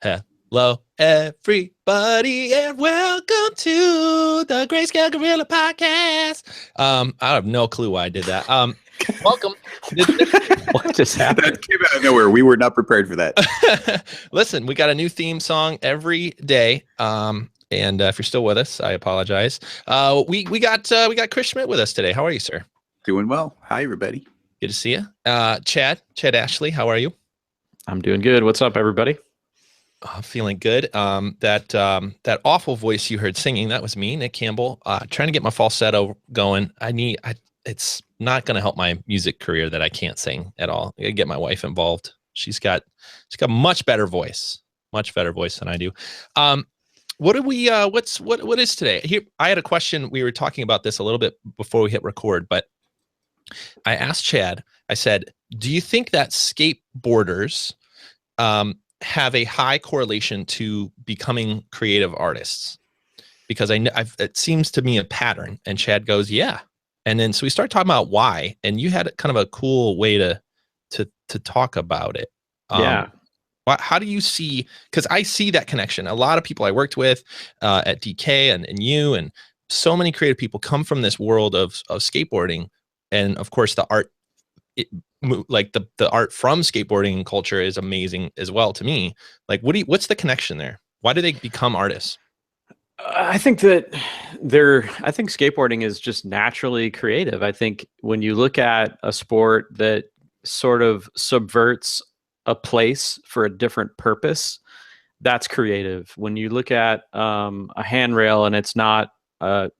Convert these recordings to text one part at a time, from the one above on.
Hello, everybody, and welcome to the Greyscalegorilla Podcast. I have no clue why I did that. Welcome. What just happened? That came out of nowhere. We were not prepared for that. Listen, we got a new theme song every day. And if you're still with us, I apologize. We got Chris Schmidt with us today. How are you, sir? Doing well. Hi, everybody. Good to see you. Chad Ashley, how are you? I'm doing good. What's up, everybody? Feeling good. That awful voice you heard singing, that was me, Nick Campbell. Trying to get my falsetto going. It's not going to help my music career that I can't sing at all. I got to get my wife involved. She's got much better voice than I do. What is today? Here, I had a question. We were talking about this a little bit before we hit record, but I asked Chad, I said, do you think that skateboarders have a high correlation to becoming creative artists? Because it seems to me a pattern. And Chad goes, yeah. And then so we start talking about why, and you had kind of a cool way to talk about it. Yeah. How do you see? Because I see that connection. A lot of people I worked with at DK and you and so many creative people come from this world of skateboarding, and of course the art. Like the art from skateboarding culture is amazing as well to me. Like, what's the connection there? Why do they become artists? I think skateboarding is just naturally creative. I think when you look at a sport that sort of subverts a place for a different purpose, that's creative. When you look at a handrail and it's not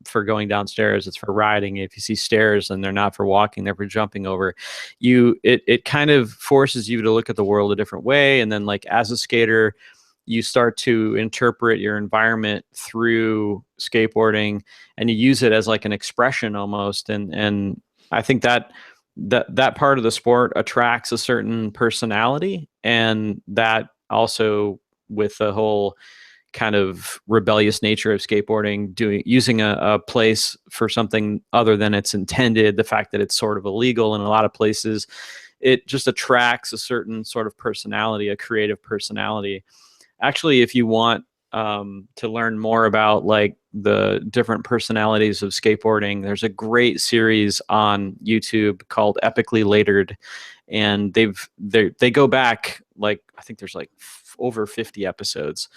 for going downstairs, it's for riding. If you see stairs and they're not for walking, they're for jumping over, it kind of forces you to look at the world a different way. And then, like, as a skater, you start to interpret your environment through skateboarding, and you use it as like an expression almost. And I think that part of the sport attracts a certain personality, and that also, with the whole kind of rebellious nature of skateboarding, using a place for something other than it's intended, the fact that it's sort of illegal in a lot of places, it just attracts a certain sort of personality, a creative personality. Actually, if you want to learn more about like the different personalities of skateboarding, there's a great series on YouTube called Epically Latered, and they go back, like, I think there's like over 50 episodes.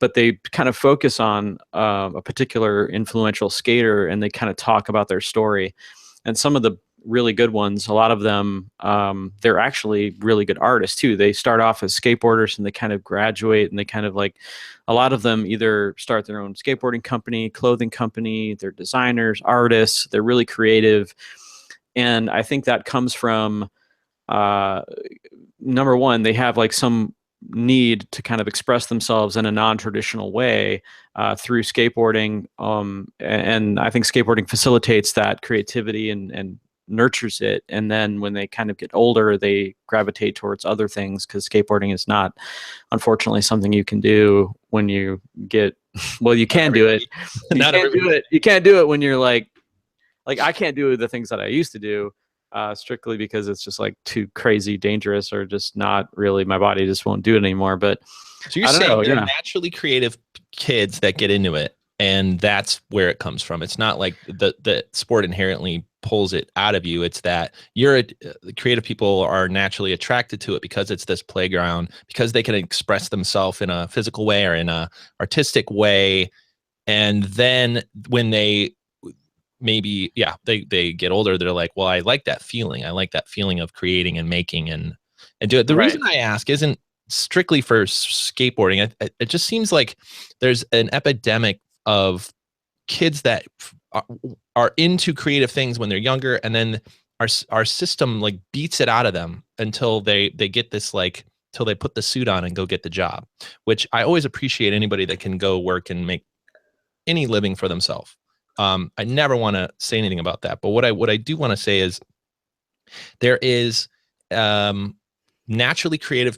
But they kind of focus on a particular influential skater, and they kind of talk about their story. And some of the really good ones, a lot of them, they're actually really good artists too. They start off as skateboarders and they kind of graduate, and they kind of, like, a lot of them either start their own skateboarding company, clothing company, they're designers, artists, they're really creative. And I think that comes from, number one, they have like some need to kind of express themselves in a non-traditional way through skateboarding, and I think skateboarding facilitates that creativity and nurtures it. And then when they kind of get older, they gravitate towards other things, because skateboarding is not, unfortunately, something you can do when you get, well, you can do it. You can't do it when you're like I can't do the things that I used to do. Strictly because it's just like too crazy dangerous, or just not really, my body just won't do it anymore. But so you're saying they're naturally creative kids that get into it, and that's where it comes from. It's not like the sport inherently pulls it out of you. It's that the creative people are naturally attracted to it because it's this playground, because they can express themselves in a physical way or in a artistic way. And then when they maybe, they get older, they're like, well, I like that feeling. I like that feeling of creating and making and do it. The reason I ask isn't strictly for skateboarding. It just seems like there's an epidemic of kids that are into creative things when they're younger, and then our system like beats it out of them until they get this, like, till they put the suit on and go get the job, which I always appreciate anybody that can go work and make any living for themselves. I never want to say anything about that, but what I do want to say is there is naturally creative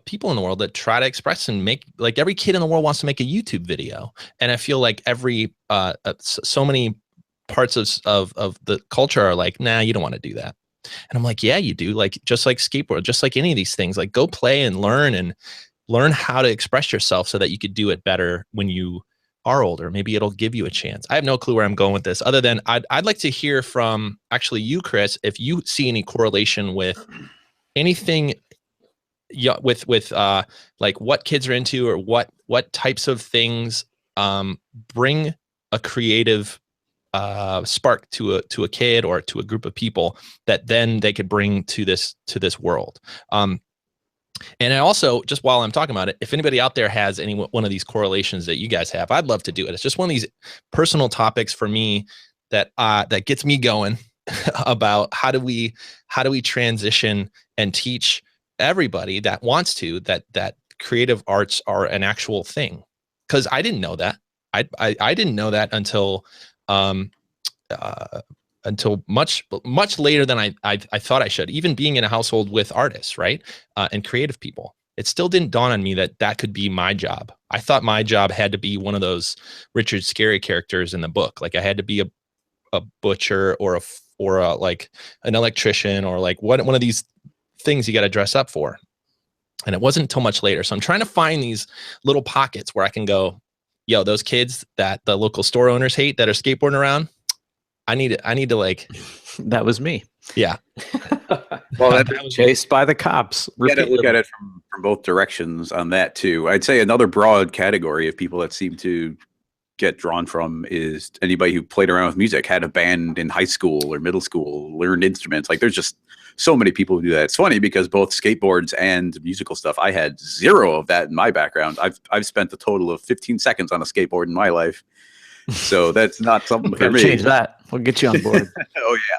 people in the world that try to express and make, like, every kid in the world wants to make a YouTube video, and I feel like so many parts of the culture are like, nah, you don't want to do that. And I'm like, yeah, you do. Like, just like skateboard, just like any of these things, like, go play and learn and learn how to express yourself so that you could do it better when you are older. Maybe it'll give you a chance. I have no clue where I'm going with this, other than I'd like to hear from actually you, Chris, if you see any correlation with anything with like what kids are into, or what types of things bring a creative spark to a kid or to a group of people that then they could bring to this world. And I also, just while I'm talking about it, if anybody out there has any one of these correlations that you guys have, I'd love to do it. It's just one of these personal topics for me that gets me going about how do we transition and teach everybody that wants to that creative arts are an actual thing. Because I didn't know that. I didn't know that until much later than I thought I should. Even being in a household with artists, right, and creative people, it still didn't dawn on me that could be my job. I thought my job had to be one of those Richard Scarry characters in the book. Like I had to be a butcher or a like an electrician, or like one of these things you got to dress up for. And it wasn't until much later. So I'm trying to find these little pockets where I can go, yo, those kids that the local store owners hate that are skateboarding around, I need to like. That was me. Yeah. Well, that was chased by the cops. You got to look at it from both directions on that too. I'd say another broad category of people that seem to get drawn from is anybody who played around with music, had a band in high school or middle school, learned instruments. Like there's just so many people who do that. It's funny because both skateboards and musical stuff, I had zero of that in my background. I've spent a total of 15 seconds on a skateboard in my life. So that's not something for me. Change that. We'll get you on board. Oh yeah.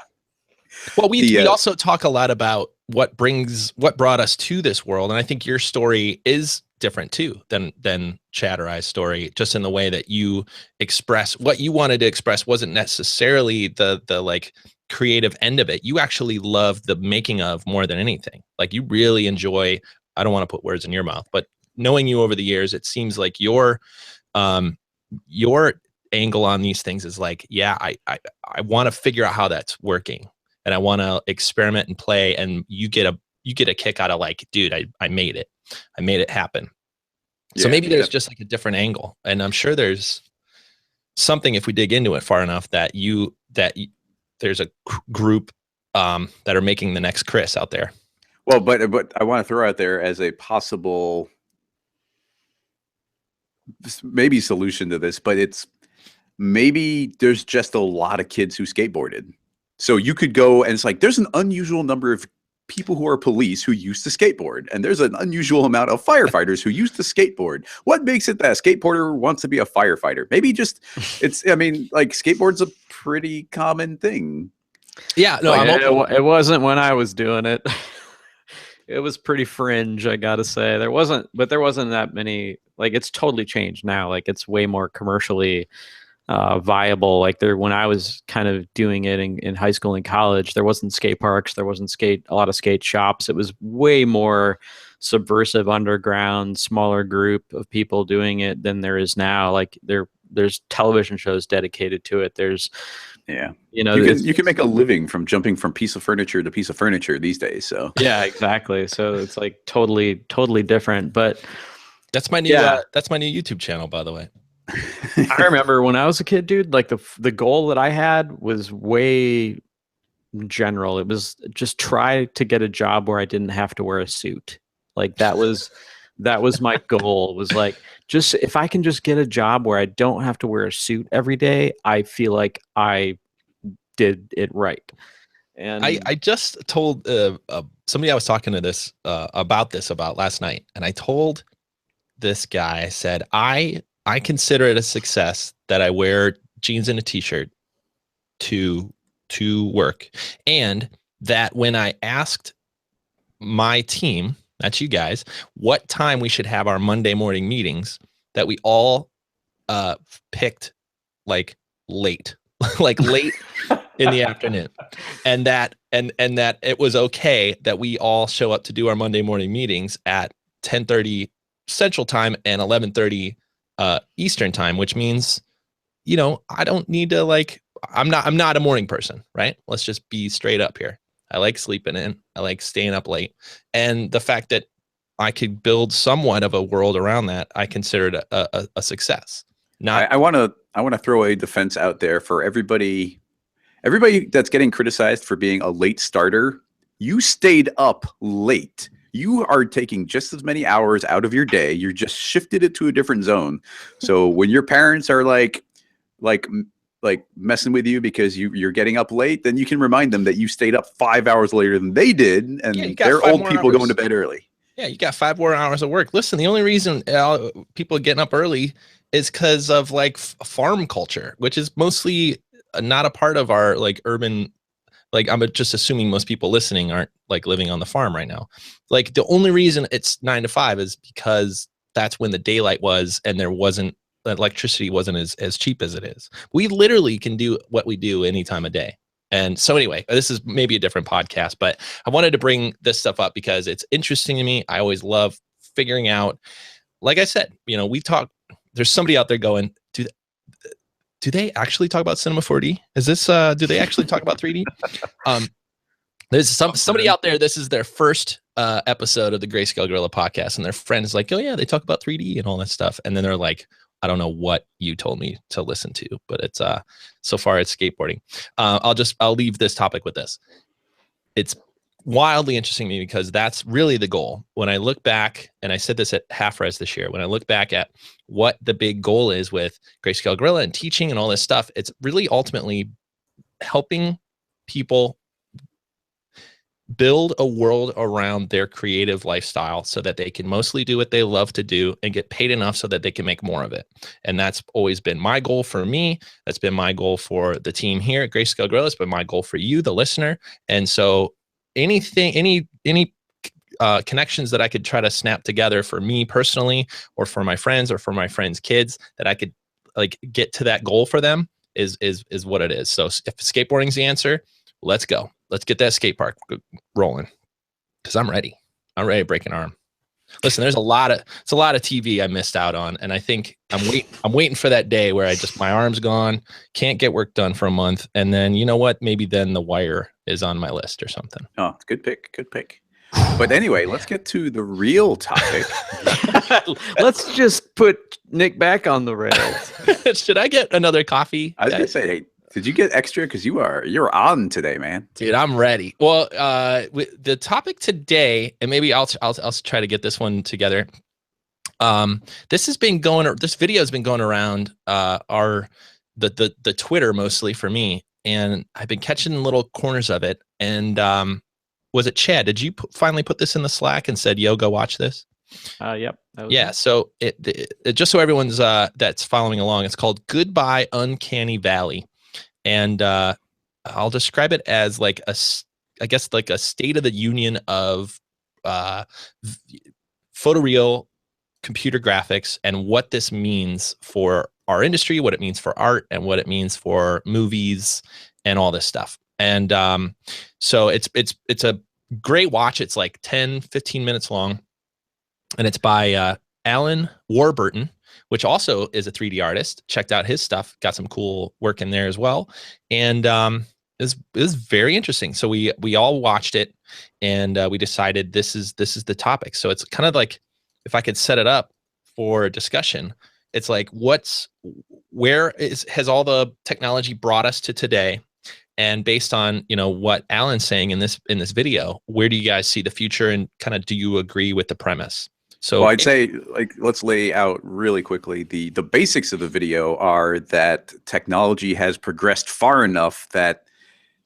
Well, we also talk a lot about what brought us to this world. And I think your story is different too than Chad or I's story, just in the way that you express what you wanted to express wasn't necessarily the like creative end of it. You actually love the making of more than anything. Like you really enjoy, I don't want to put words in your mouth, but knowing you over the years, it seems like your angle on these things is like, yeah, I want to figure out how that's working, and I want to experiment and play, and you get a kick out of like, dude, I made it happen. So maybe there's just like a different angle, and I'm sure there's something, if we dig into it far enough, that there's a group that are making the next Chris out there. Well, but I want to throw out there as a possible maybe solution to this, but it's maybe there's just a lot of kids who skateboarded. So you could go and it's like, there's an unusual number of people who are police who used to skateboard, and there's an unusual amount of firefighters who used to skateboard. What makes it that a skateboarder wants to be a firefighter? Maybe just I mean, like skateboard's a pretty common thing. Yeah, no, it wasn't when I was doing it. It was pretty fringe, I gotta say. There wasn't that many. Like it's totally changed now. Like it's way more commercially viable. Like when I was kind of doing it in high school and college, there wasn't skate parks, there wasn't a lot of skate shops. It was way more subversive, underground, smaller group of people doing it than there is now. Like there's television shows dedicated to it. There's you can make a living from jumping from piece of furniture to piece of furniture these days. So yeah, exactly. So it's like totally different. But that's my new YouTube channel, by the way. I remember when I was a kid, dude, like the goal that I had was way general. It was just try to get a job where I didn't have to wear a suit. Like that was my goal, was like, just if I can just get a job where I don't have to wear a suit every day, I feel like I did it right. And I just told somebody I was talking to this about last night, and I told this guy, I said, I consider it a success that I wear jeans and a t-shirt to work. And that when I asked my team, that's you guys, what time we should have our Monday morning meetings, that we all picked like late, like late in the afternoon. And that it was okay that we all show up to do our Monday morning meetings at 10:30 Central Time and 11:30 Eastern Time, which means, I don't need to I'm not a morning person, right? Let's just be straight up here. I like sleeping in. I like staying up late. And the fact that I could build somewhat of a world around that, I consider it a success. I want to throw a defense out there for everybody that's getting criticized for being a late starter. You stayed up late. You are taking just as many hours out of your day. You're just shifted it to a different zone. So when your parents are like messing with you because you're getting up late, then you can remind them that you stayed up 5 hours later than they did, and they're old people going to bed early. Yeah, you got 5 more hours of work. Listen, the only reason people are getting up early is because of like farm culture, which is mostly not a part of our like urban. Like, I'm just assuming most people listening aren't like living on the farm right now. Like, the only reason it's 9 to 5 is because that's when the daylight was, and electricity wasn't as cheap as it is. We literally can do what we do any time of day. And so anyway, this is maybe a different podcast, but I wanted to bring this stuff up because it's interesting to me. I always love figuring out, like I said, there's somebody out there going, do they actually talk about Cinema 4D? Is this, do they actually talk about 3D? There's somebody out there, this is their first episode of the Greyscalegorilla Podcast, and their friend is like, oh yeah, they talk about 3D and all that stuff. And then they're like, I don't know what you told me to listen to, but it's, so far it's skateboarding. I'll leave this topic with this. It's wildly interesting to me because that's really the goal. When I look back, and I said this at Half Res this year, when I look back at what the big goal is with Greyscalegorilla and teaching and all this stuff, it's really ultimately helping people build a world around their creative lifestyle so that they can mostly do what they love to do and get paid enough so that they can make more of it. And that's always been my goal for me. That's been my goal for the team here at Greyscalegorilla. It's been my goal for you, the listener. And so any connections that I could try to snap together for me personally, or for my friends, or for my friends' kids, that I could like get to that goal for them is what it is. So if skateboarding's the answer, let's go. Let's get that skate park rolling, because I'm ready. I'm ready to break an arm. Listen, it's a lot of TV I missed out on, and I think I'm waiting for that day where my arm's gone, can't get work done for a month, and then you know what? Maybe then The Wire is on my list or something. Oh, good pick. But anyway, let's get to the real topic. Let's just put Nick back on the rails. Should I get another coffee? I was gonna say, hey, did you get extra? Because you're on today, man. Dude, I'm ready. Well, the topic today, and maybe I'll try to get this one together. This video has been going around the Twitter mostly for me, and I've been catching little corners of it. And was it Chad? Did you finally put this in the Slack and said, "Yo, go watch this"? Yep. Yeah. So it just so everyone's that's following along, it's called "Goodbye Uncanny Valley." And I'll describe it as like a state of the union of photoreal computer graphics and what this means for our industry, what it means for art, and what it means for movies and all this stuff. And so it's a great watch. It's like 10-15 minutes long, and it's by Alan Warburton, which also is a 3D artist. Checked out his stuff, got some cool work in there as well. And it was very interesting. So we all watched it, and we decided this is the topic. So it's kind of like, if I could set it up for discussion, it's like, has all the technology brought us to today? And based on, what Alan's saying in this video, where do you guys see the future, and kind of do you agree with the premise? So I'd say, let's lay out really quickly. The basics of the video are that technology has progressed far enough that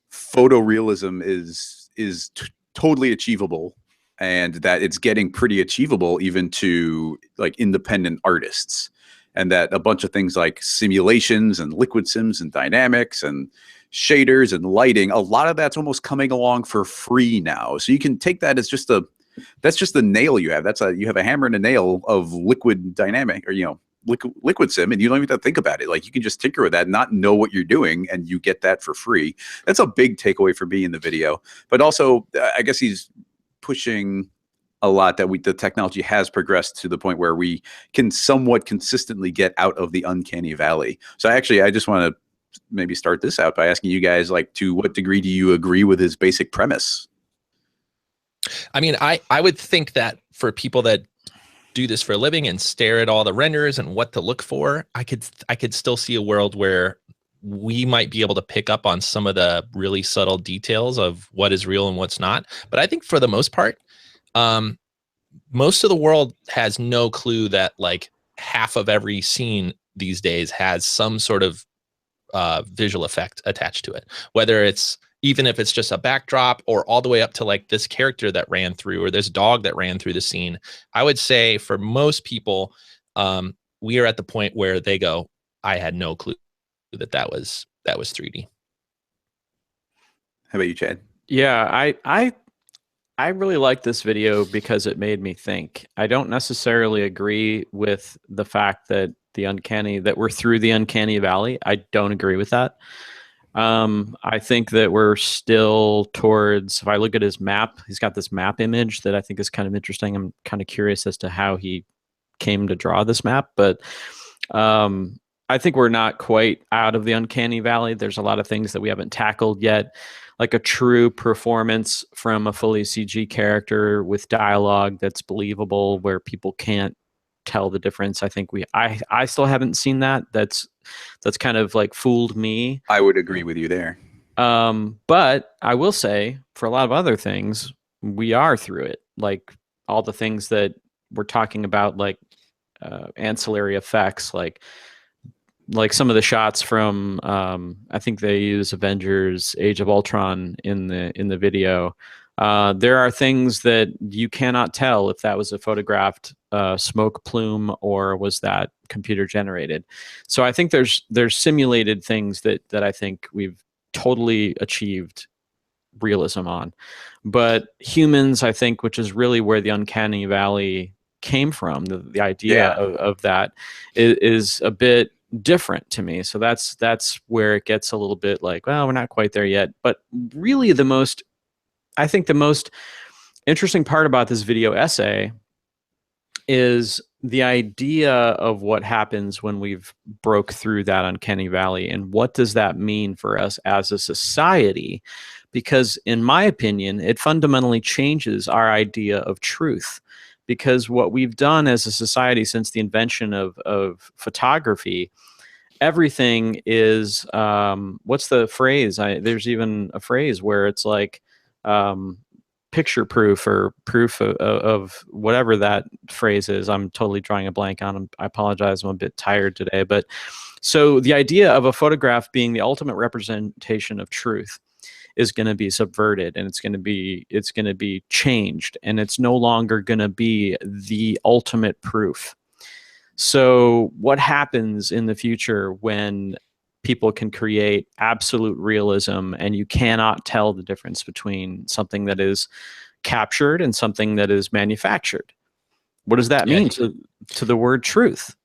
photorealism is totally achievable, and that it's getting pretty achievable even to like independent artists, and that a bunch of things like simulations and liquid sims and dynamics and shaders and lighting, a lot of that's almost coming along for free now. So you can take that as that's just the nail you have. You have a hammer and a nail of liquid dynamic, or liquid sim, and you don't even have to think about it. Like, you can just tinker with that, not know what you're doing, and you get that for free. That's a big takeaway for me in the video. But also, I guess he's pushing a lot that the technology has progressed to the point where we can somewhat consistently get out of the uncanny valley. So I just want to maybe start this out by asking you guys, like, to what degree do you agree with his basic premise? I mean, I would think that for people that do this for a living and stare at all the renders and what to look for, I could still see a world where we might be able to pick up on some of the really subtle details of what is real and what's not. But I think for the most part, most of the world has no clue that like half of every scene these days has some sort of visual effect attached to it, whether it's even if it's just a backdrop or all the way up to like this character that ran through or this dog that ran through the scene. I would say for most people, we are at the point where they go, I had no clue that was 3D. How about you, Chad? Yeah, I really like this video because it made me think. I don't necessarily agree with the fact that we're through the uncanny valley. I don't agree with that. I think that we're still towards, if I look at his map, he's got this map image that I think is kind of interesting. I'm kind of curious as to how he came to draw this map, but I think we're not quite out of the uncanny valley. There's a lot of things that we haven't tackled yet, like a true performance from a fully CG character with dialogue that's believable, where people can't tell the difference. I think I still haven't seen that. That's kind of like fooled me. I would agree with you there. But I will say for a lot of other things, we are through it. Like all the things that we're talking about, like ancillary effects, like some of the shots from I think they use Avengers Age of Ultron in the video. There are things that you cannot tell if that was a photographed smoke plume or was that computer generated. So I think there's simulated things that I think we've totally achieved realism on. But humans, I think, which is really where the uncanny valley came from, the idea of that is a bit different to me. So that's where it gets a little bit like, well, we're not quite there yet. But really I think the most interesting part about this video essay is the idea of what happens when we've broke through that uncanny valley, and what does that mean for us as a society? Because in my opinion, it fundamentally changes our idea of truth. Because what we've done as a society since the invention of photography, everything is, what's the phrase? There's even a phrase where it's like picture proof or proof of whatever that phrase is. I'm totally drawing a blank on them. I apologize. I'm a bit tired today. But so the idea of a photograph being the ultimate representation of truth is going to be subverted, and it's going to be changed, and it's no longer going to be the ultimate proof. So what happens in the future when people can create absolute realism and you cannot tell the difference between something that is captured and something that is manufactured? What does that mean to the word truth?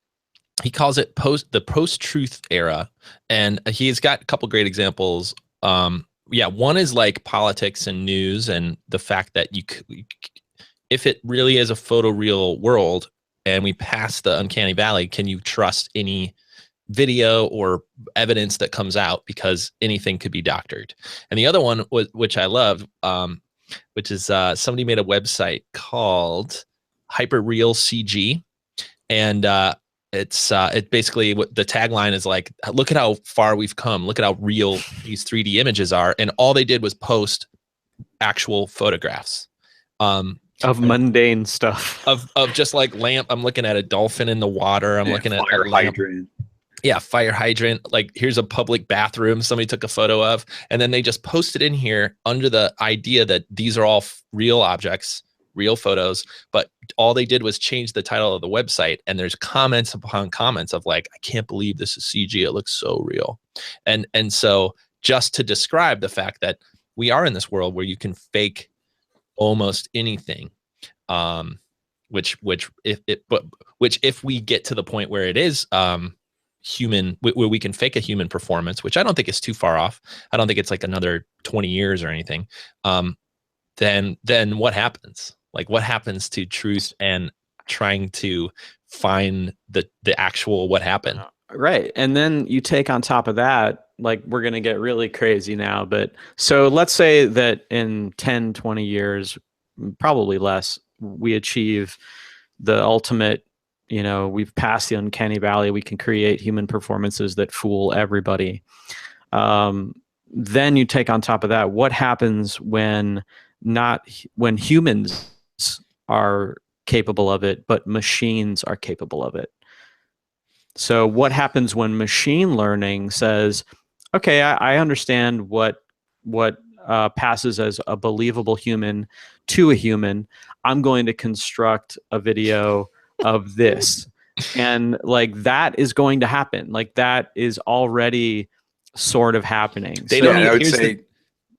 He calls it the post-truth era, and he's got a couple great examples. One is like politics and news, and the fact that if it really is a photoreal world and we pass the uncanny valley, can you trust any video or evidence that comes out, because anything could be doctored? And the other one, which I love, which is somebody made a website called Hyperreal CG, and it basically, what the tagline is like, look at how far we've come, look at how real these 3D images are, and all they did was post actual photographs of mundane stuff, of just like lamp. I'm looking at a dolphin in the water. I'm looking at fire hydrant. Yeah, fire hydrant. Like, here's a public bathroom somebody took a photo of, and then they just posted in here under the idea that these are all real objects, real photos, but all they did was change the title of the website, and there's comments upon comments of like, I can't believe this is CG. It looks so real. And so just to describe the fact that we are in this world where you can fake almost anything, which if we get to the point where it is human, where we can fake a human performance, which I don't think is too far off. I don't think it's like another 20 years or anything. Then what happens? Like, what happens to truth and trying to find the actual what happened? Right. And then you take on top of that, like, we're going to get really crazy now. But so let's say that in 10, 20 years, probably less, we achieve the ultimate, we've passed the uncanny valley. We can create human performances that fool everybody. Then you take on top of that, what happens when humans are capable of it, but machines are capable of it? So what happens when machine learning says, okay, I understand what passes as a believable human to a human. I'm going to construct a video of this. And like that is going to happen. Like that is already sort of happening. I would say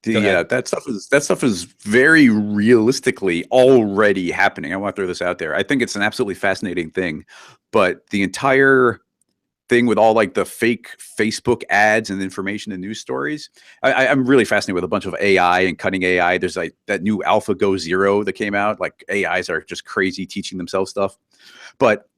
that stuff is very realistically already happening. I want to throw this out there. I think it's an absolutely fascinating thing, but the entire thing with all like the fake Facebook ads and information and news stories, I'm really fascinated with a bunch of AI and cutting AI. There's like that new AlphaGo Zero that came out. Like AIs are just crazy teaching themselves stuff. But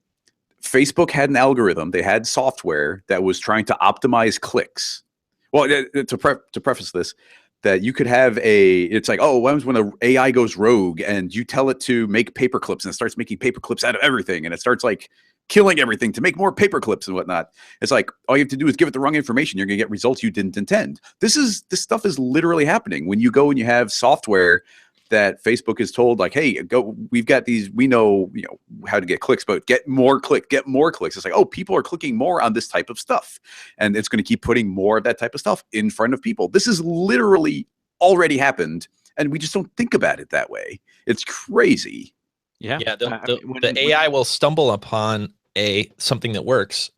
Facebook had an algorithm. They had software that was trying to optimize clicks. Well, to preface this, that you could have it's like, oh, when an AI goes rogue and you tell it to make paper clips and it starts making paper clips out of everything and it starts like killing everything to make more paper clips and whatnot. It's like, all you have to do is give it the wrong information. You're going to get results you didn't intend. This stuff is literally happening when you go and you have software that Facebook is told like, hey, go, we've got these, we know, how to get clicks, but get more clicks. It's like, oh, people are clicking more on this type of stuff. And it's going to keep putting more of that type of stuff in front of people. This is literally already happened. And we just don't think about it that way. It's crazy. Yeah. The AI will stumble upon something that works.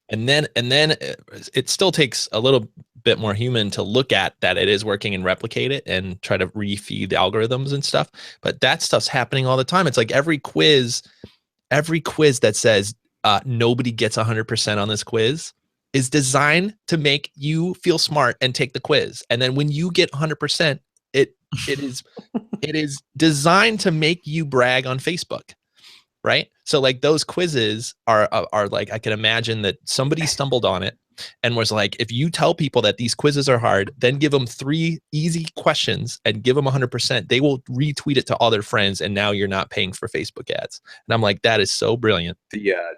And then it still takes a little bit more human to look at that it is working and replicate it and try to refeed the algorithms and stuff. But that stuff's happening all the time. It's like every quiz that says nobody gets 100% on this quiz is designed to make you feel smart and take the quiz. And then when you get 100%, it is designed to make you brag on Facebook. Right. So like those quizzes are like, I can imagine that somebody stumbled on it and was like, if you tell people that these quizzes are hard, then give them 3 easy questions and give them 100%, they will retweet it to all their friends. And now you're not paying for Facebook ads. And I'm like, that is so brilliant.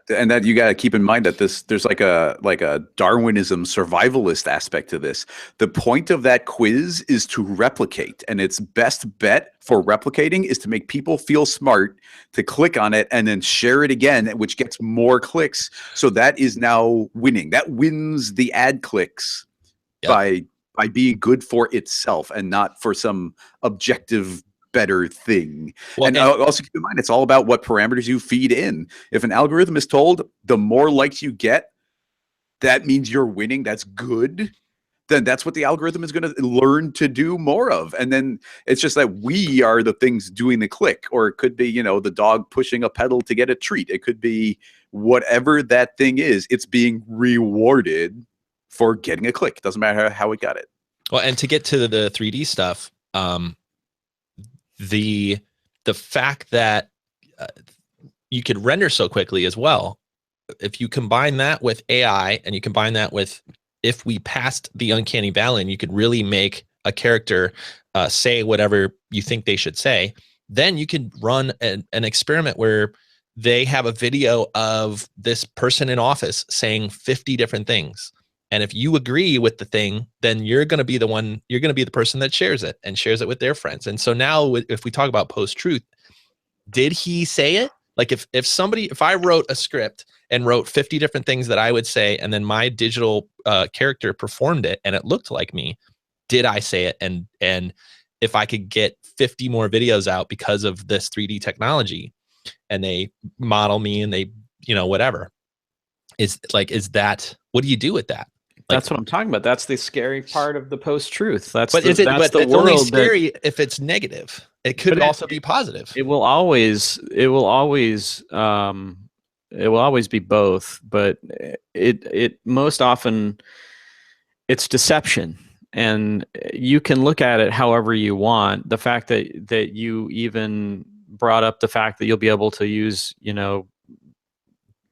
And that you got to keep in mind that there's like a Darwinism survivalist aspect to this. The point of that quiz is to replicate, and its best bet for replicating is to make people feel smart, to click on it and then share it again, which gets more clicks. So that is now winning. That wins the ad clicks by being good for itself and not for some objective better thing. Well, and also keep in mind, it's all about what parameters you feed in. If an algorithm is told the more likes you get, that means you're winning, that's good, then that's what the algorithm is going to learn to do more of. And then it's just that we are the things doing the click, or it could be, the dog pushing a pedal to get a treat. It could be whatever that thing is, it's being rewarded for getting a click. Doesn't matter how it got it. Well, and to get to the 3D stuff, the fact that you could render so quickly as well, if you combine that with AI and you combine that with, if we passed the uncanny valley and you could really make a character say whatever you think they should say, then you could run an experiment where they have a video of this person in office saying 50 different things. And if you agree with the thing, then you're going to be the person that shares it and shares it with their friends. And so now if we talk about post-truth, did he say it? Like if I wrote a script and wrote 50 different things that I would say, and then my digital character performed it and it looked like me, did I say it? And if I could get 50 more videos out because of this 3D technology and they model me and they, whatever, is that, what do you do with that? Like, that's what I'm talking about. That's the scary part of the post-truth. That's it's only scary if it's negative. It could also be positive. It will always be both, but it most often it's deception, and you can look at it however you want. The fact that you even brought up the fact that you'll be able to use,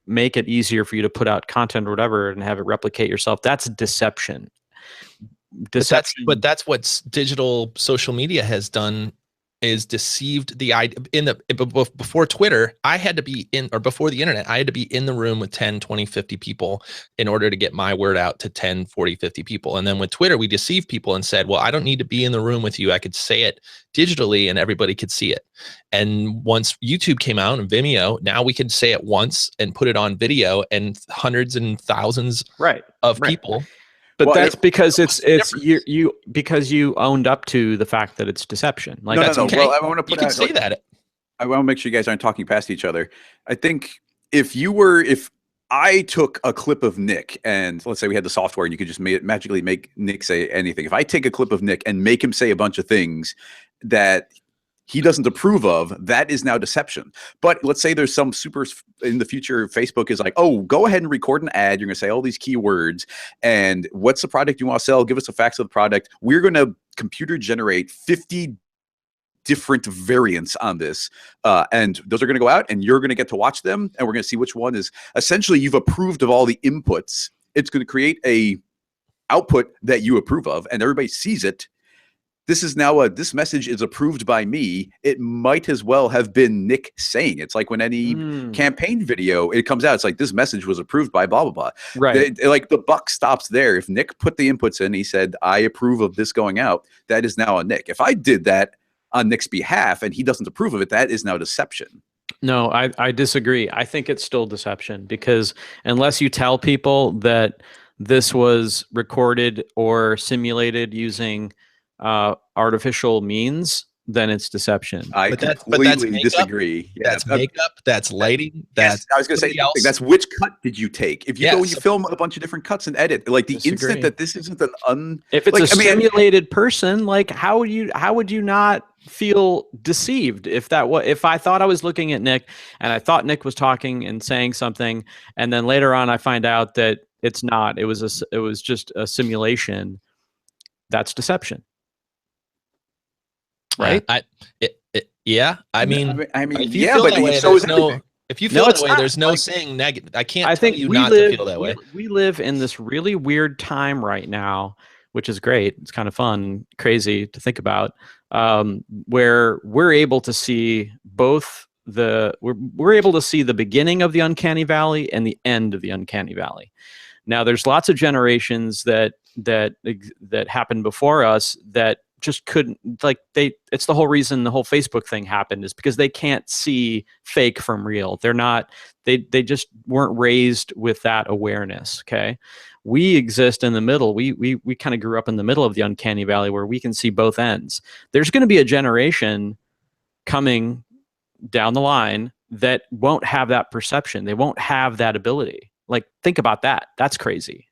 make it easier for you to put out content or whatever and have it replicate yourself. That's deception. But that's what digital social media has done is deceived the idea before Twitter, I had to be in, or before the internet, I had to be in the room with 10, 20, 50 people in order to get my word out to 10, 40, 50 people. And then with Twitter, we deceived people and said, well, I don't need to be in the room with you. I could say it digitally and everybody could see it. And once YouTube came out and Vimeo, now we can say it once and put it on video, and hundreds and thousands of people. But that's because because you owned up to the fact that it's deception. Like, no, that's no. okay. Well, I want to put you can say that. I want to make sure you guys aren't talking past each other. I think if I took a clip of Nick, and let's say we had the software and you could just magically make Nick say anything. If I take a clip of Nick and make him say a bunch of things that he doesn't approve of, that is now deception. But let's say there's some super in the future, Facebook is like, oh, go ahead and record an ad. You're going to say all these keywords and what's the product you want to sell? Give us the facts of the product. We're going to computer generate 50 different variants on this. And those are going to go out and you're going to get to watch them. And we're going to see which one is essentially you've approved of all the inputs. It's going to create a output that you approve of and everybody sees it. This is now this message is approved by me. It might as well have been Nick saying. It's like when any campaign video, it comes out, it's like this message was approved by blah, blah, blah. Right. Like the buck stops there. If Nick put the inputs in, he said, I approve of this going out. That is now on Nick. If I did that on Nick's behalf and he doesn't approve of it, that is now deception. No, I disagree. I think it's still deception because unless you tell people that this was recorded or simulated using artificial means, then it's deception. I completely disagree. Yeah, that's makeup. That's lighting. That's I was going to say that's which cut did you take? If you go and you film a bunch of different cuts and edit, like the instant that this isn't an if it's simulated person, like how would you not feel deceived if I thought I was looking at Nick and I thought Nick was talking and saying something, and then later on I find out that it's not. It was just a simulation. That's deception. Right. Yeah. I mean, if you feel that way, there's no saying negative. I can't I think tell you not to feel that way. We live in this really weird time right now, which is great. It's kind of fun, crazy to think about, where we're able to see we're able to see the beginning of the Uncanny Valley and the end of the Uncanny Valley. Now, there's lots of generations that happened before us that just couldn't, it's the whole reason the whole Facebook thing happened, is because they can't see fake from real. They just weren't raised with that awareness. Okay. We exist in the middle. We kind of grew up in the middle of the Uncanny Valley where we can see both ends. There's going to be a generation coming down the line that won't have that perception. They won't have that ability. Like, think about that. That's crazy.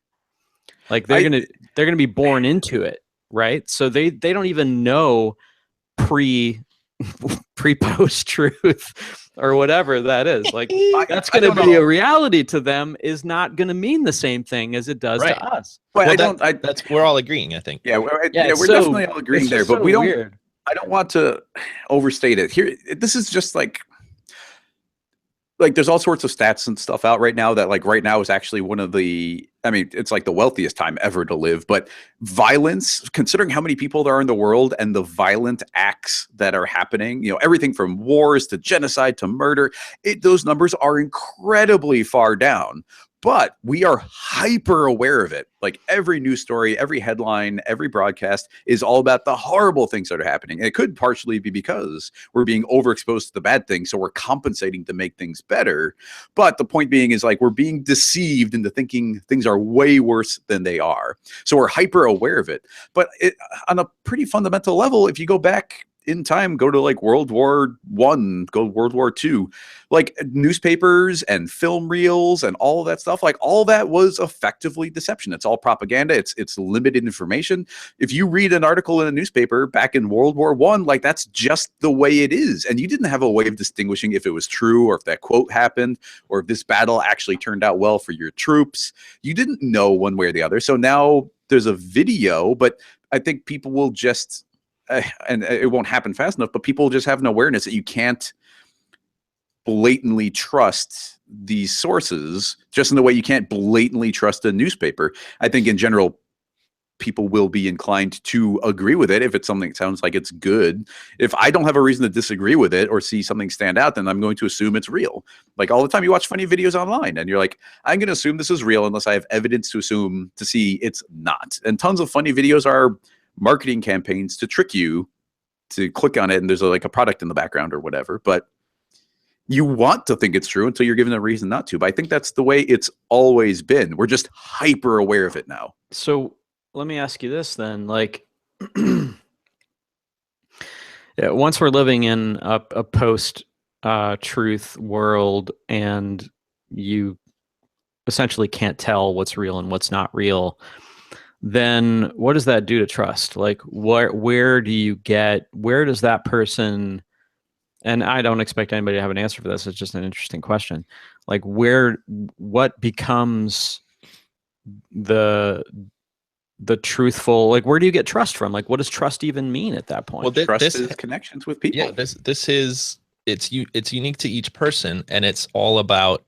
Like they're going to be born into it. Right. So they don't even know pre-post truth or whatever that is. Like that's going to be a reality to them is not going to mean the same thing as it does to us. Well, we're all agreeing, I think. Yeah, we're definitely all agreeing there, but we don't. Weird. I don't want to overstate it here. This is just like there's all sorts of stats and stuff out right now that right now is actually one of the, I mean, it's like the wealthiest time ever to live, but violence, considering how many people there are in the world and the violent acts that are happening, everything from wars to genocide to murder, those numbers are incredibly far down. But we are hyper aware of it. Like every news story, every headline, every broadcast is all about the horrible things that are happening. And it could partially be because we're being overexposed to the bad things. So we're compensating to make things better. But the point being is we're being deceived into thinking things are way worse than they are. So we're hyper aware of it. But on a pretty fundamental level, if you go back in time, go to World War I, go World War II, newspapers and film reels and all of that stuff, all that was effectively deception. It's all propaganda. It's limited information. If you read an article in a newspaper back in World War I, that's just the way it is. And you didn't have a way of distinguishing if it was true or if that quote happened or if this battle actually turned out well for your troops. You didn't know one way or the other. So now there's a video, but I think people will just, and it won't happen fast enough, but people just have an awareness that you can't blatantly trust these sources just in the way you can't blatantly trust a newspaper. I think in general, people will be inclined to agree with it if it's something that sounds like it's good. If I don't have a reason to disagree with it or see something stand out, then I'm going to assume it's real. Like all the time you watch funny videos online and you're like, I'm going to assume this is real unless I have evidence to see it's not. And tons of funny videos are marketing campaigns to trick you to click on it and there's like a product in the background or whatever. But you want to think it's true until you're given a reason not to. But I think that's the way it's always been. We're just hyper aware of it now. So let me ask you this then, like, yeah, once we're living in a post truth world and you essentially can't tell what's real and what's not real, then what does that do to trust? Like, where does that person, and I don't expect anybody to have an answer for this, it's just an interesting question. Like what becomes the truthful, like where do you get trust from? Like what does trust even mean at that point? Well, trust is connections with people. Yeah, it's unique to each person, and it's all about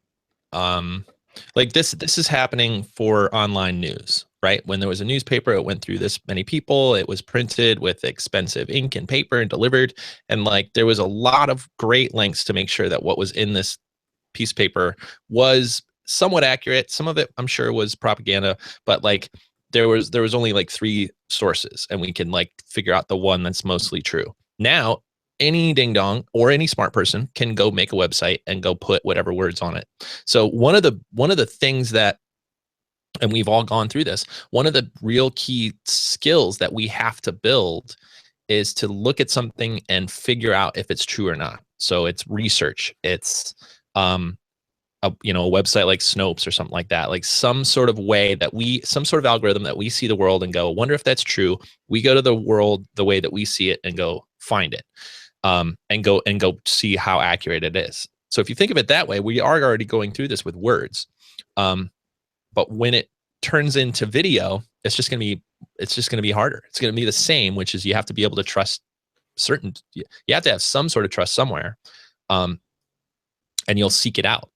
like this is happening for online news, right? When there was a newspaper, it went through this many people, it was printed with expensive ink and paper and delivered, and like there was a lot of great lengths to make sure that what was in this piece of paper was somewhat accurate. Some of it I'm sure was propaganda, but like there was only like 3 sources and we can like figure out the one that's mostly true. Now any ding dong or any smart person can go make a website and go put whatever words on it. So one of the things that, and we've all gone through this, one of the real key skills that we have to build is to look at something and figure out if it's true or not. So it's research, it's a website like Snopes or something like that, like some sort of way that some sort of algorithm that we see the world and go, wonder if that's true. We go to the world the way that we see it and go find it, and go see how accurate it is. So if you think of it that way, we are already going through this with words. But when it turns into video, it's just going to be harder. It's going to be the same, which is you have to be able to trust you have to have some sort of trust somewhere. And you'll seek it out.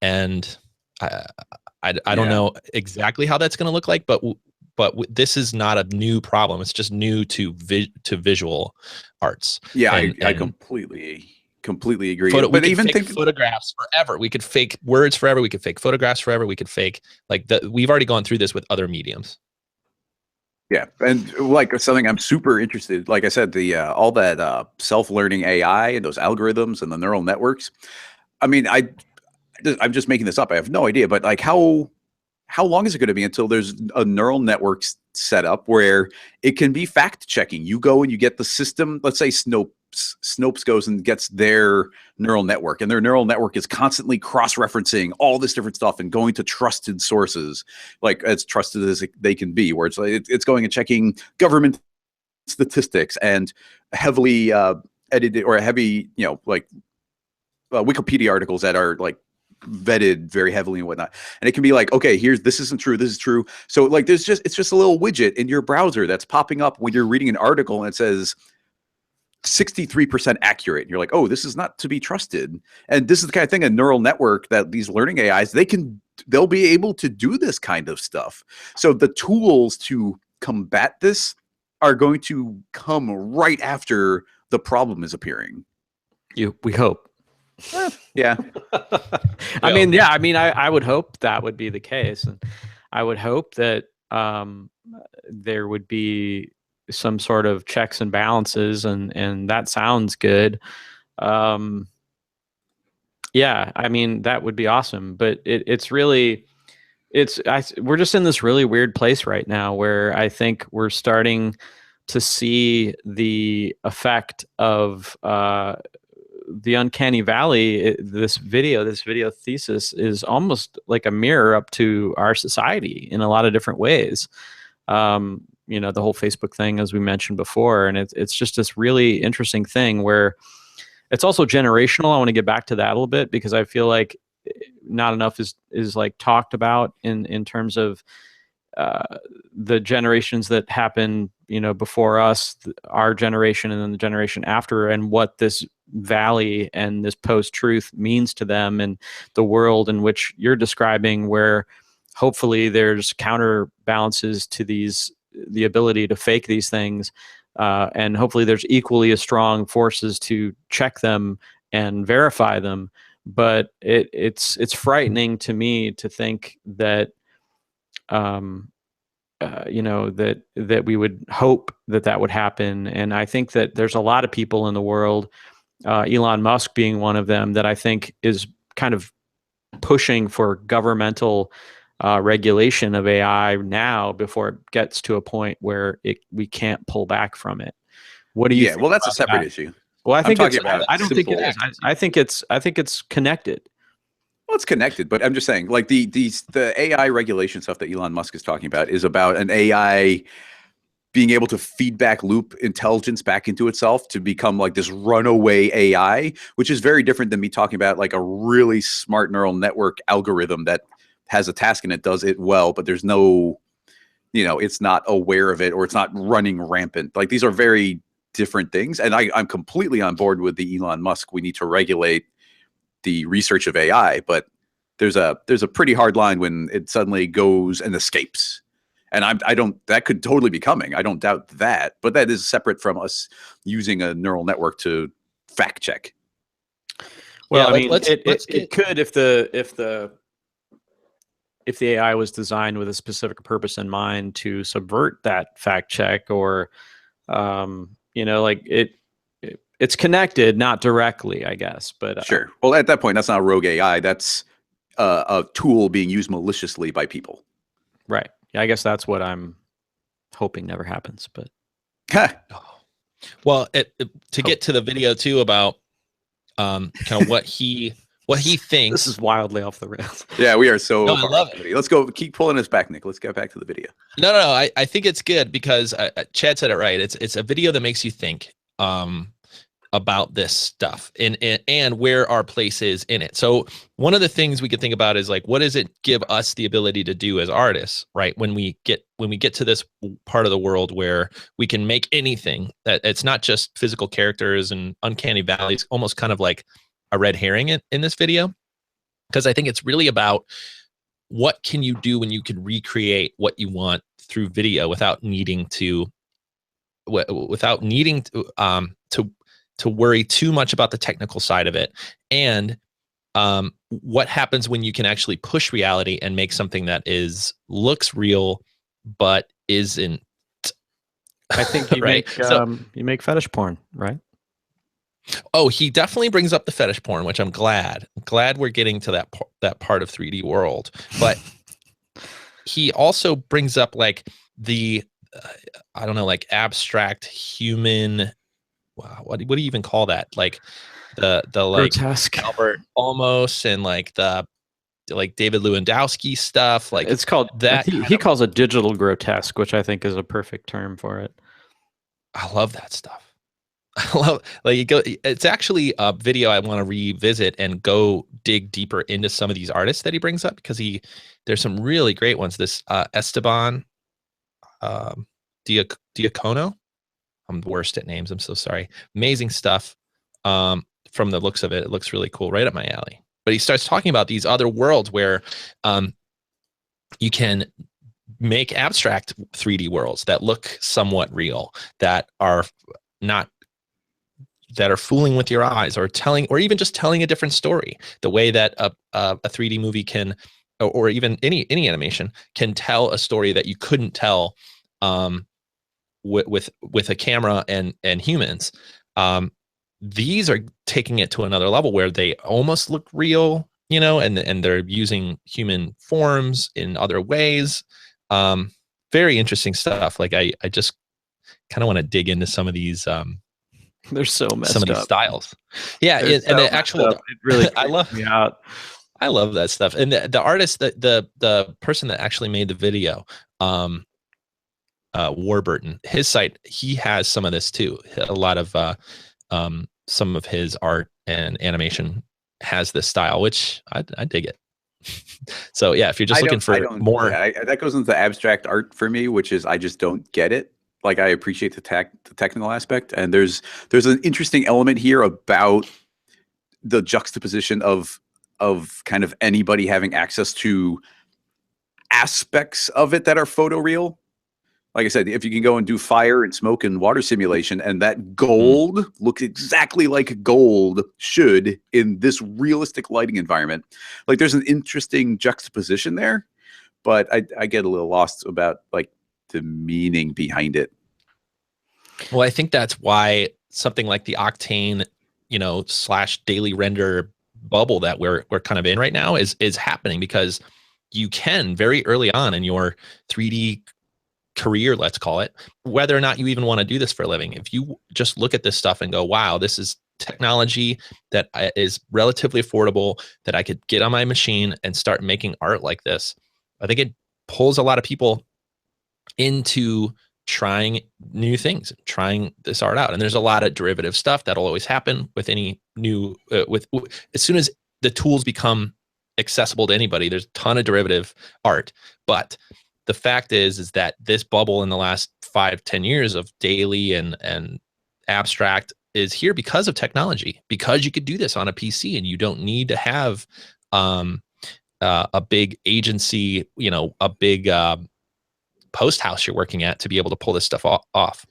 And I don't know exactly how that's going to look like, but this is not a new problem. It's just new to visual arts. Yeah, I completely agree. But even think photographs forever. We could fake words forever. We could fake photographs forever. We could fake we've already gone through this with other mediums. Yeah, and like something I'm super interested. Like I said, the all that self-learning AI and those algorithms and the neural networks. I mean, I'm just making this up. I have no idea, but like how long is it going to be until there's a neural network set up where it can be fact checking? You go and you get the system. Let's say Snopes goes and gets their neural network, and their neural network is constantly cross-referencing all this different stuff and going to trusted sources, like as trusted as they can be, where it's like it's going and checking government statistics and heavily edited or heavy, Wikipedia articles that are like vetted very heavily and whatnot. And it can be like, okay, this isn't true, this is true. So like it's just a little widget in your browser that's popping up when you're reading an article and it says 63% accurate. And you're like, oh, this is not to be trusted. And this is the kind of thing, a neural network that these learning AIs, they'll be able to do this kind of stuff. So the tools to combat this are going to come right after the problem is appearing. We hope. Yeah. I would hope that would be the case. And I would hope that there would be some sort of checks and balances, and that sounds good. That would be awesome. But we're just in this really weird place right now where I think we're starting to see the effect of the Uncanny Valley. This video thesis is almost like a mirror up to our society in a lot of different ways. The whole Facebook thing, as we mentioned before, and it's just this really interesting thing where it's also generational. I want to get back to that a little bit because I feel like not enough is like talked about in terms of the generations that happened, before us, our generation, and then the generation after, and what this valley and this post-truth means to them, and the world in which you're describing, where hopefully there's counterbalances to these the ability to fake these things, and hopefully there's equally as strong forces to check them and verify them. But it's frightening to me to think that that we would hope that would happen. And I think that there's a lot of people in the world, Elon Musk being one of them, that I think is kind of pushing for governmental regulation of AI now before it gets to a point where we can't pull back from it. What do you think? Well, that's a separate that? issue. Well, I think I don't think it is. I think it's connected. Well, it's connected, but I'm just saying, like the AI regulation stuff that Elon Musk is talking about is about an AI being able to feedback loop intelligence back into itself to become like this runaway AI, which is very different than me talking about like a really smart neural network algorithm that has a task and it does it well, but there's no, it's not aware of it or it's not running rampant. Like these are very different things. And I'm completely on board with the Elon Musk. We need to regulate the research of AI, but there's a pretty hard line when it suddenly goes and escapes. And that could totally be coming. I don't doubt that, but that is separate from us using a neural network to fact check. Well, I mean, it could if the AI was designed with a specific purpose in mind to subvert that fact check, or it's connected, not directly, I guess. But sure. Well, at that point, that's not a rogue AI. That's a tool being used maliciously by people. Right. Yeah, I guess that's what I'm hoping never happens. But well, to get to the video too about kind of what he thinks. This is wildly off the rails. Yeah, we are so. No, I love it. Let's go. Keep pulling us back, Nick. Let's get back to the video. No. I think it's good because Chad said it right. It's a video that makes you think about this stuff and where our place is in it. So one of the things we could think about is like, what does it give us the ability to do as artists, right? When we get to this part of the world where we can make anything, that it's not just physical characters and Uncanny Valley. It's almost kind of like a red herring in this video, because I think it's really about what can you do when you can recreate what you want through video without needing to worry too much about the technical side of it, and what happens when you can actually push reality and make something that looks real but isn't. I think you right? You make fetish porn, right? Oh, he definitely brings up the fetish porn, which I'm glad we're getting to that part of 3D world. But he also brings up like the I don't know, like abstract human. Wow, what do you even call that? Like the like grotesque Albert almost, and like the like David Lewandowski stuff. Like it's called that. He calls it digital grotesque, which I think is a perfect term for it. I love that stuff. I love it's actually a video I want to revisit and go dig deeper into some of these artists that he brings up, because there's some really great ones. This Esteban Diacono. I'm the worst at names. I'm so sorry. Amazing stuff. From the looks of it, it looks really cool, right up my alley. But he starts talking about these other worlds where you can make abstract 3D worlds that look somewhat real, that are fooling with your eyes, or even just telling a different story. The way that a 3D movie can, or even any animation can tell a story that you couldn't tell with a camera and humans. These are taking it to another level where they almost look real, and they're using human forms in other ways. Very interesting stuff. Like I just kind of want to dig into some of these. They're so messed some of these up. styles. Yeah, and the actual, it really I love me out. I love that stuff. And the artist, the person that actually made the video, Warburton, his site, he has some of this too. A lot of some of his art and animation has this style, which I dig it. So yeah, if you're just looking for more, that goes into abstract art for me, which is I just don't get it. Like I appreciate the technical aspect, and there's an interesting element here about the juxtaposition of kind of anybody having access to aspects of it that are photoreal. like I said, if you can go and do fire and smoke and water simulation, and that gold looks exactly like gold should in this realistic lighting environment, like there's an interesting juxtaposition there. But I get a little lost about like the meaning behind it. Well, I think that's why something like the Octane, / daily render bubble that we're kind of in right now is happening, because you can very early on in your 3D career, let's call it, whether or not you even want to do this for a living, if you just look at this stuff and go, wow, this is technology that is relatively affordable, that I could get on my machine and start making art like this, I think it pulls a lot of people into trying new things, trying this art out. And there's a lot of derivative stuff that'll always happen with any new, as soon as the tools become accessible to anybody, there's a ton of derivative art. But the fact is that this bubble in the last 5-10 years of daily and abstract is here because of technology, because you could do this on a PC and you don't need to have a big agency, a big post house you're working at to be able to pull this stuff off.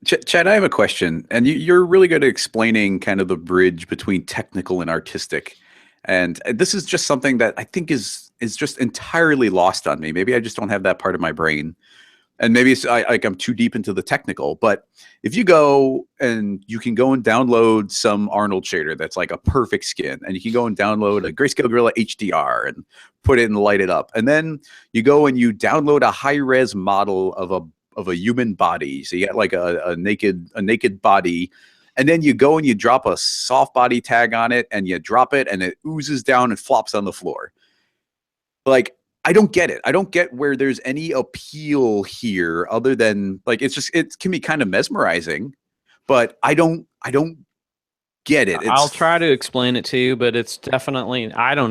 Chad, I have a question, and you're really good at explaining kind of the bridge between technical and artistic. And this is just something that I think is just entirely lost on me. Maybe I just don't have that part of my brain. And maybe it's I'm too deep into the technical. But if you go and you can go and download some Arnold shader that's like a perfect skin, and you can go and download a Greyscalegorilla HDR and put it and light it up. And then you go and you download a high-res model of a human body. So you get like a naked body. And then you go and you drop a soft body tag on it, and you drop it, and it oozes down and flops on the floor. Like, I don't get it. I don't get where there's any appeal here other than like, it can be kind of mesmerizing, but I don't get it. I'll try to explain it to you, but it's definitely, I'm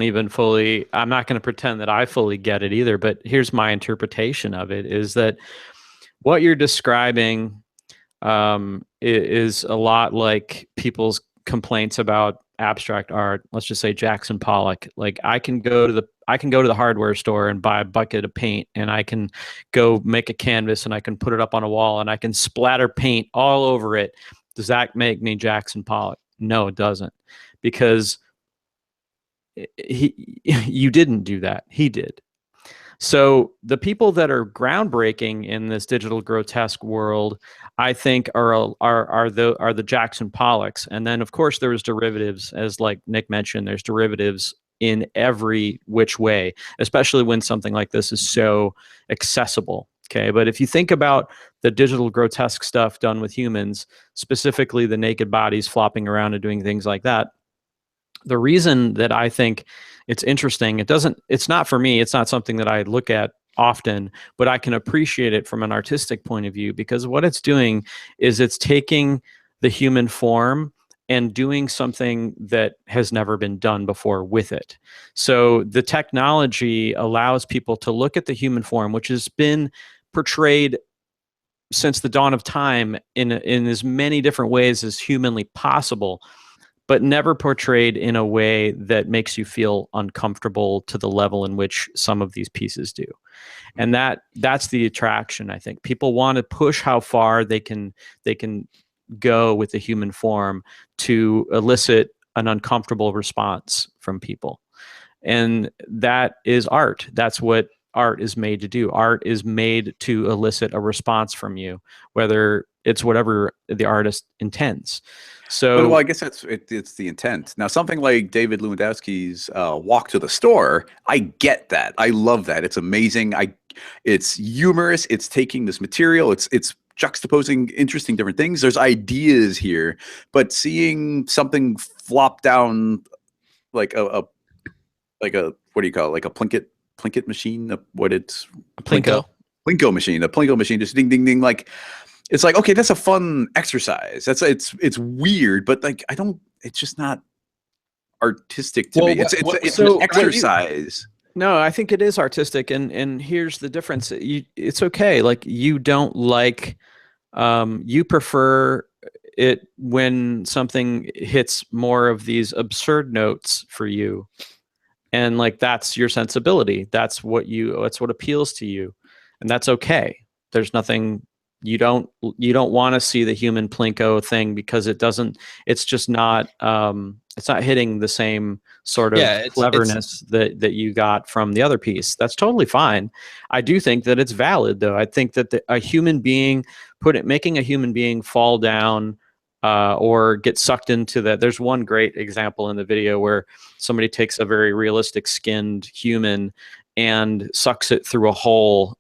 not going to pretend that I fully get it either, but here's my interpretation of it is that what you're describing is a lot like people's complaints about abstract art. Let's just say Jackson Pollock. Like I can go to the hardware store and buy a bucket of paint, and I can go make a canvas and I can put it up on a wall and I can splatter paint all over it. Does that make me Jackson Pollock? No, it doesn't, because you didn't do that. He did. So the people that are groundbreaking in this digital grotesque world, I think are the Jackson Pollocks. And then of course there's derivatives, as like Nick mentioned, there's derivatives in every which way, especially when something like this is so accessible. Okay, but if you think about the digital grotesque stuff done with humans, specifically the naked bodies flopping around and doing things like that, the reason that I think it's interesting, it's not for me, it's not something that I look at often, but I can appreciate it from an artistic point of view, because what it's doing is it's taking the human form and doing something that has never been done before with it. So the technology allows people to look at the human form, which has been portrayed since the dawn of time in as many different ways as humanly possible, but never portrayed in a way that makes you feel uncomfortable to the level in which some of these pieces do. And that's the attraction, I think. People want to push how far they can go with the human form to elicit an uncomfortable response from people. And that is art. That's what art is made to do. Art is made to elicit a response from you, whether it's whatever the artist intends. So, well, I guess it's the intent. Now, something like David Lewandowski's Walk to the Store, I get that. I love that. It's amazing. It's humorous. It's taking this material. It's juxtaposing interesting different things. There's ideas here, but seeing something flop down like a what do you call it? Like a Plinkett machine? Plinko machine. A Plinko machine, just ding ding ding. Like, it's like, okay, that's a fun exercise. It's weird, but like it's just not artistic to me. It's an exercise. No, I think it is artistic, and here's the difference. It's okay. Like, you don't like, you prefer it when something hits more of these absurd notes for you, and like that's your sensibility. That's what appeals to you, and that's okay. There's nothing, you don't want to see the human Plinko thing because it's just not, it's not hitting the same sort of cleverness that you got from the other piece. That's totally fine. I do think that it's valid, though. I think that a human being, making a human being fall down or get sucked into that. There's one great example in the video where somebody takes a very realistic skinned human and sucks it through a hole,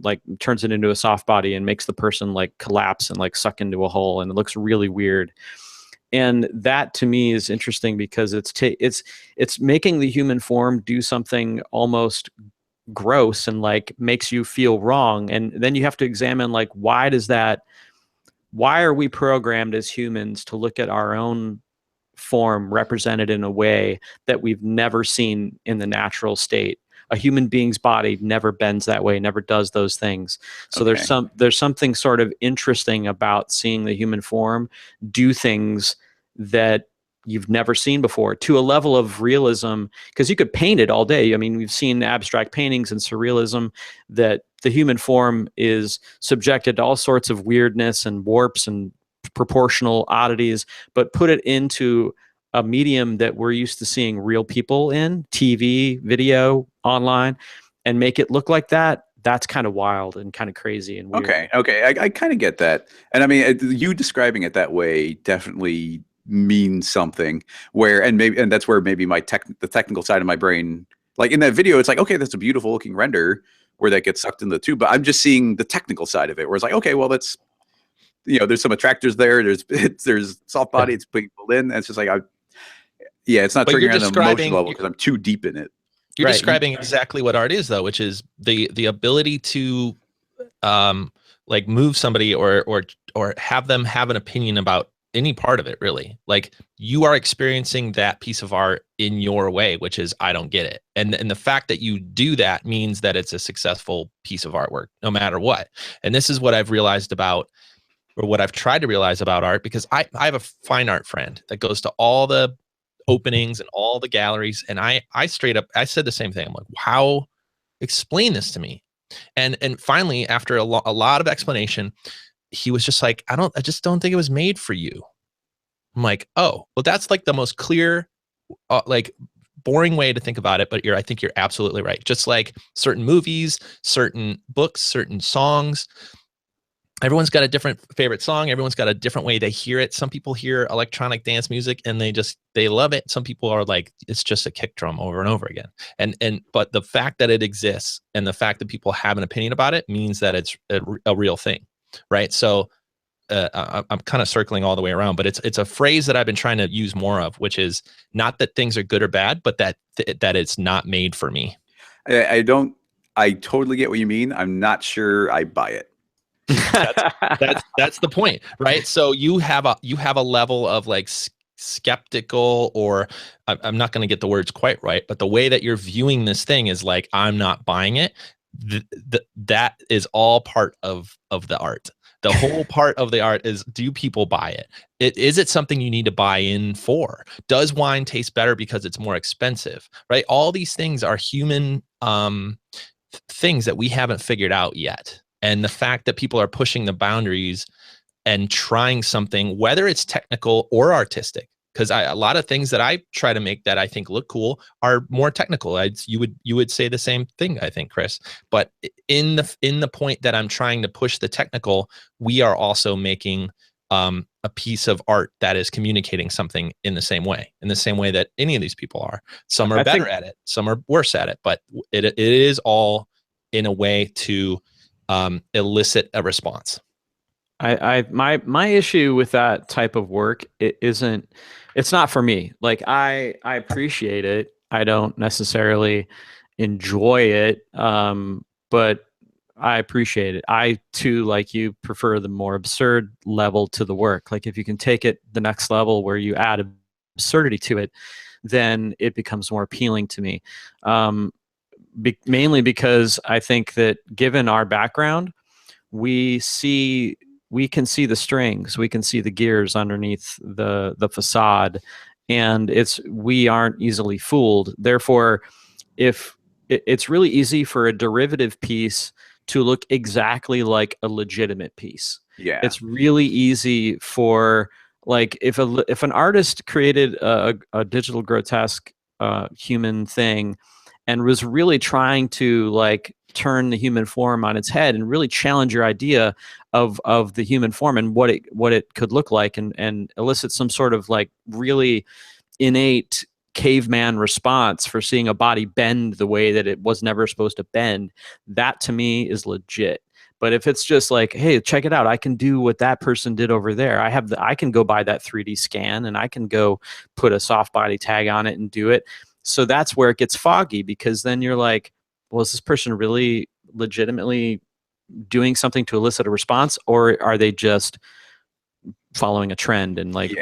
like turns it into a soft body and makes the person like collapse and like suck into a hole, and it looks really weird. And that to me is interesting because it's making the human form do something almost gross and like makes you feel wrong. And then you have to examine like, why are we programmed as humans to look at our own form represented in a way that we've never seen in the natural state? A human being's body never bends that way, never does those things. So there's something sort of interesting about seeing the human form do things that you've never seen before to a level of realism, because you could paint it all day. I mean, we've seen abstract paintings and surrealism that the human form is subjected to all sorts of weirdness and warps and proportional oddities, but put it into a medium that we're used to seeing real people in, TV, video, online, and make it look like that. That's kind of wild and kind of crazy and weird. Okay. I kind of get that. And I mean, you describing it that way definitely means something and that's where maybe the technical side of my brain, like in that video, it's like, okay, that's a beautiful looking render where that gets sucked in the tube, but I'm just seeing the technical side of it where it's like, okay, well, that's, there's some attractors there. There's soft body. It's putting people in. And it's just like, it's not triggering on the emotional level because I'm too deep in it. You're describing exactly what art is, though, which is the ability to like move somebody or have them have an opinion about any part of it, really. Like, you are experiencing that piece of art in your way, which is, I don't get it. And the fact that you do that means that it's a successful piece of artwork, no matter what. And this is what I've realized about, or what I've tried to realize about art, because I have a fine art friend that goes to all the openings and all the galleries, and I straight up, I said the same thing. I'm like, explain this to me. And finally, after a lot of explanation, he was just like, I just don't think it was made for you. I'm like, oh, well, that's like the most clear, like boring way to think about it. But I think you're absolutely right. Just like certain movies, certain books, certain songs, everyone's got a different favorite song. Everyone's got a different way they hear it. Some people hear electronic dance music and they love it. Some people are like, it's just a kick drum over and over again. But the fact that it exists and the fact that people have an opinion about it means that it's a real thing, right? So I'm kind of circling all the way around, but it's a phrase that I've been trying to use more of, which is not that things are good or bad, but that it's not made for me. I totally get what you mean. I'm not sure I buy it. That's the point, right? So you have a level of like skeptical, or I'm not going to get the words quite right, but the way that you're viewing this thing is like, I'm not buying it. That is all part of the art. The whole part of the art is, do people buy it? Is it something you need to buy in for? Does wine taste better because it's more expensive, right? All these things are human things that we haven't figured out yet. And the fact that people are pushing the boundaries and trying something, whether it's technical or artistic, because a lot of things that I try to make that I think look cool are more technical. You would say the same thing, I think, Chris. But in the point that I'm trying to push the technical, we are also making a piece of art that is communicating something in the same way that any of these people are. Some are better at it, some are worse at it, but it is all in a way to elicit a response. My issue with that type of work, it's not for me. Like I appreciate it. I don't necessarily enjoy it, but I appreciate it. I too, like you, prefer the more absurd level to the work. Like if you can take it the next level where you add absurdity to it, then it becomes more appealing to me. Mainly because I think that given our background, we can see the strings, we can see the gears underneath the facade, and we aren't easily fooled. Therefore, if it's really easy for a derivative piece to look exactly like a legitimate piece. Yeah. It's really easy for, like, if an artist created a digital grotesque human thing and was really trying to like turn the human form on its head and really challenge your idea of the human form and what it could look like, and elicit some sort of like really innate caveman response for seeing a body bend the way that it was never supposed to bend, that to me is legit. But if it's just like, hey, check it out, I can do what that person did over there. I can go buy that 3D scan and I can go put a soft body tag on it and do it. So that's where it gets foggy, because then you're like, well, is this person really legitimately doing something to elicit a response, or are they just following a trend and like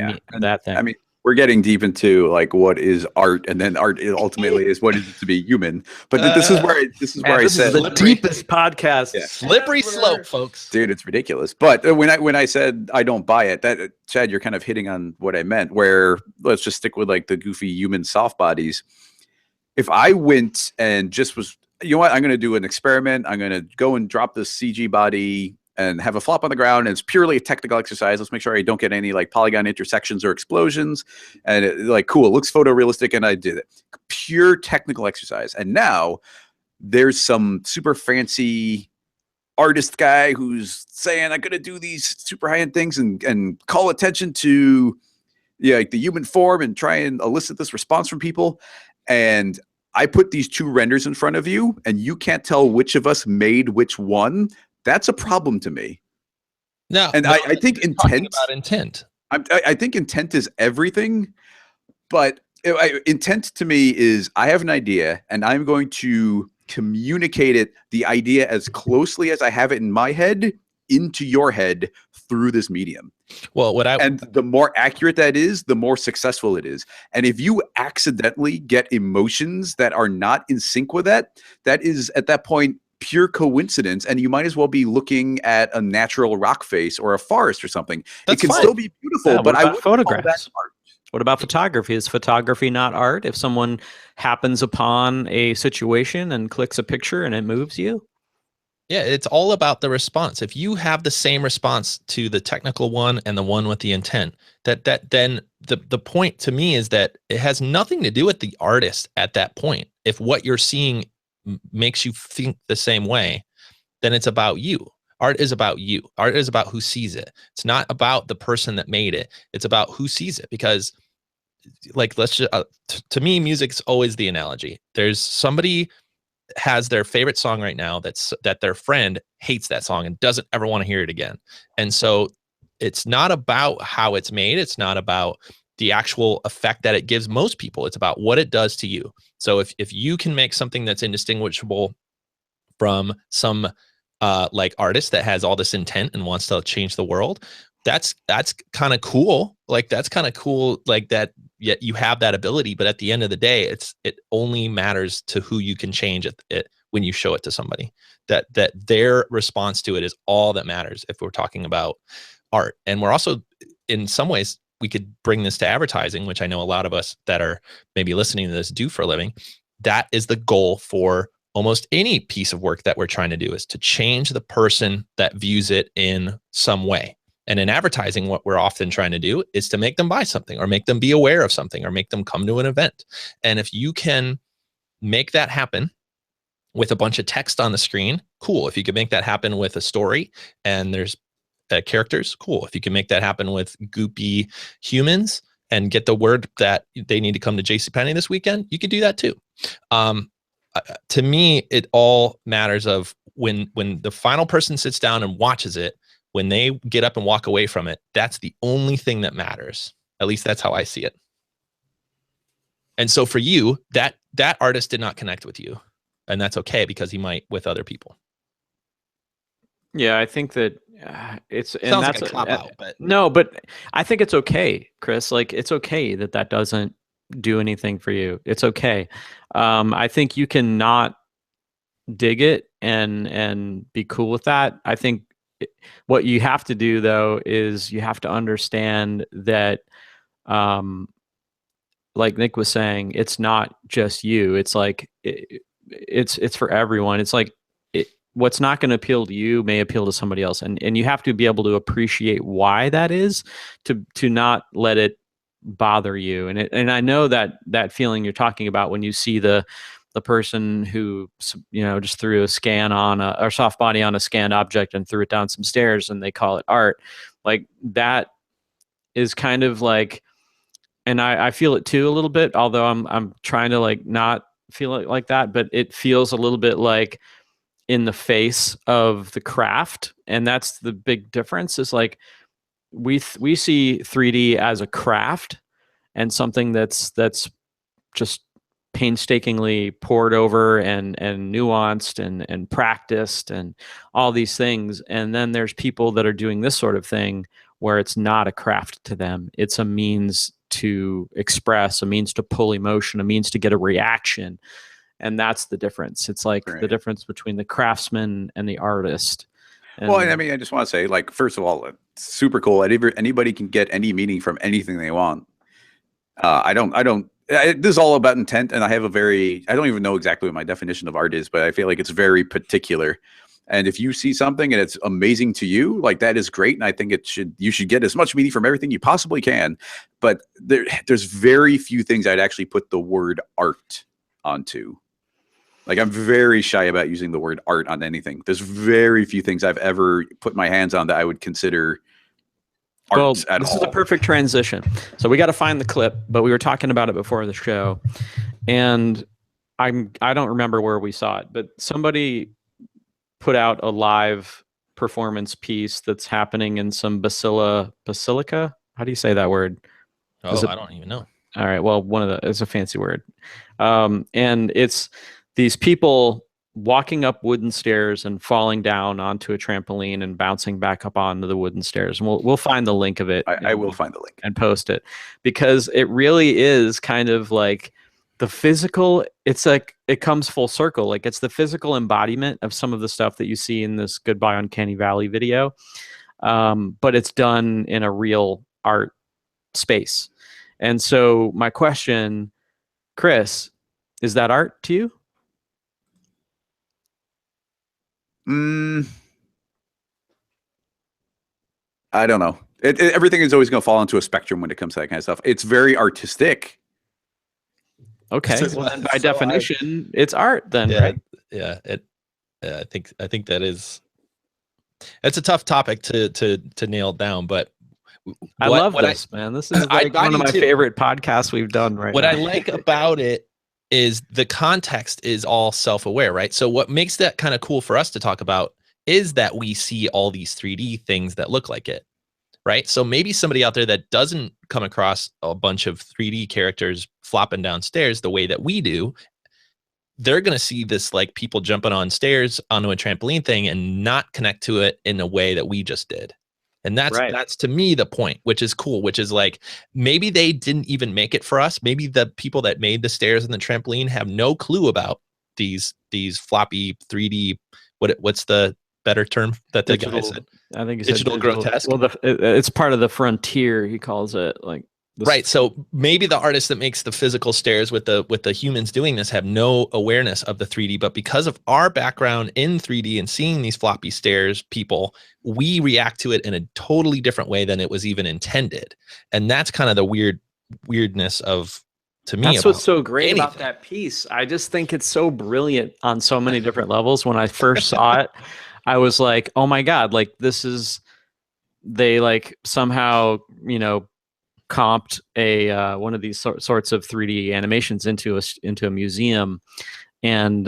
that thing? I mean, we're getting deep into like what is art, and then art ultimately is what is it to be human. But this is where I said the deepest podcast. Yeah. Slippery slope, folks. Dude, it's ridiculous. But when I said I don't buy it, that Chad, you're kind of hitting on what I meant. Where let's just stick with like the goofy human soft bodies. If I went and just was, you know what, I'm going to do an experiment. I'm going to go and drop this CG body and have a flop on the ground, and it's purely a technical exercise. Let's make sure I don't get any like polygon intersections or explosions. And it, like, cool, it looks photorealistic, and I did it. Pure technical exercise. And now there's some super fancy artist guy who's saying, I'm going to do these super high-end things and call attention to like the human form and try and elicit this response from people. And I put these two renders in front of you, and you can't tell which of us made which one. That's a problem to me. No, and I think intent. About intent. I think intent is everything, but intent to me is I have an idea, and I'm going to communicate the idea as closely as I have it in my head into your head through this medium. Well, and the more accurate that is, the more successful it is. And if you accidentally get emotions that are not in sync with that, that is at that point pure coincidence, and you might as well be looking at a natural rock face or a forest or something. That's it can fine. still be beautiful, Yeah, but I would photographs. Call that art. What about photography? Is photography not art? If someone happens upon a situation and clicks a picture and it moves you? Yeah, it's all about the response. If you have the same response to the technical one and the one with the intent, then the point to me is that it has nothing to do with the artist at that point. If what you're seeing makes you think the same way, then it's about you. Art is about you. Art is about who sees it. It's not about the person that made it. It's about who sees it. Because like, let's just, to me, music's always the analogy. There's somebody has their favorite song right now that their friend hates that song and doesn't ever want to hear it again. And so it's not about how it's made. It's not about the actual effect that it gives most people. It's about what it does to you. So if you can make something that's indistinguishable from some like artist that has all this intent and wants to change the world, that's kind of cool. Like, that's kind of cool, like that. Yet you have that ability, but at the end of the day, it only matters to who you can change it when you show it to somebody. That their response to it is all that matters if we're talking about art. And we're also, in some ways, we could bring this to advertising, which I know a lot of us that are maybe listening to this do for a living. That is the goal for almost any piece of work that we're trying to do, is to change the person that views it in some way. And in advertising, what we're often trying to do is to make them buy something, or make them be aware of something, or make them come to an event. And if you can make that happen with a bunch of text on the screen, cool. If you can make that happen with a story and there's characters, cool. If you can make that happen with goopy humans and get the word that they need to come to JCPenney this weekend, you could do that too. To me, it all matters of when the final person sits down and watches it, when they get up and walk away from it, that's the only thing that matters. At least that's how I see it. And so for you, that artist did not connect with you, and that's okay, because he might with other people. Yeah, I think that it's Sounds and like that's a cop out, but no, but I think it's okay, Chris. Like, it's okay that doesn't do anything for you. It's okay. I think you can not dig it and be cool with that. I think what you have to do, though, is you have to understand that, like Nick was saying, it's not just you. It's like it's for everyone. It's like what's not going to appeal to you may appeal to somebody else, and you have to be able to appreciate why that is, to not let it bother you. And I know that feeling you're talking about when you see the person who, you know, just threw a scan on or soft body on a scanned object and threw it down some stairs and they call it art. Like, that is kind of like, and I feel it too a little bit, although I'm trying to like not feel it like that, but it feels a little bit like in the face of the craft. And that's the big difference, is like we see 3D as a craft and something that's just painstakingly poured over and nuanced and practiced and all these things. And then there's people that are doing this sort of thing where it's not a craft to them. It's a means to express, a means to pull emotion, a means to get a reaction. And that's the difference. It's like the difference between the craftsman and the artist. And, well, I mean, I just want to say, like, first of all, it's super cool. Anybody can get any meaning from anything they want. This is all about intent, and I don't even know exactly what my definition of art is, but I feel like it's very particular. And if you see something and it's amazing to you, like, that is great. And I think you should get as much meaning from everything you possibly can. But there's very few things I'd actually put the word art onto. Like, I'm very shy about using the word art on anything. There's very few things I've ever put my hands on that I would consider art at all. This is a perfect transition. So we got to find the clip, but we were talking about it before the show, and I don't remember where we saw it, but somebody put out a live performance piece that's happening in some basilica. How do you say that word? I don't even know. All right. Well, it's a fancy word. And it's these people walking up wooden stairs and falling down onto a trampoline and bouncing back up onto the wooden stairs. And we'll find the link of it. I will find the link and post it, because it really is kind of like the physical. It's like it comes full circle. Like, it's the physical embodiment of some of the stuff that you see in this Goodbye Uncanny Valley video. But it's done in a real art space. And so my question, Chris, is that art to you? I don't know. Everything is always going to fall into a spectrum when it comes to that kind of stuff. It's very artistic. Okay. Well, then by definition, it's art then, right? Yeah. I think that is, it's a tough topic to nail down, but I love this, man. This is like one of my favorite podcasts we've done right now. What I like about it is the context is all self-aware, right? So what makes that kind of cool for us to talk about is that we see all these 3D things that look like it, right? So maybe somebody out there that doesn't come across a bunch of 3D characters flopping downstairs the way that we do, they're going to see this, like, people jumping on stairs onto a trampoline thing and not connect to it in a way that we just did. And that's to me the point, which is cool, which is like, maybe they didn't even make it for us. Maybe the people that made the stairs and the trampoline have no clue about these floppy 3D. What's the better term that the guy said? I think it's digital grotesque. Well, it's part of the frontier, he calls it. Like, right. So maybe the artist that makes the physical stairs with the humans doing this have no awareness of the 3D, but because of our background in 3D and seeing these floppy stairs, we react to it in a totally different way than it was even intended. And that's kind of the weirdness of, to me, that's what's so great about that piece. I just think it's so brilliant on so many different levels. When I first saw it, I was like, oh my God, like, they like somehow, you know, comped one of these sorts of 3D animations into a museum, and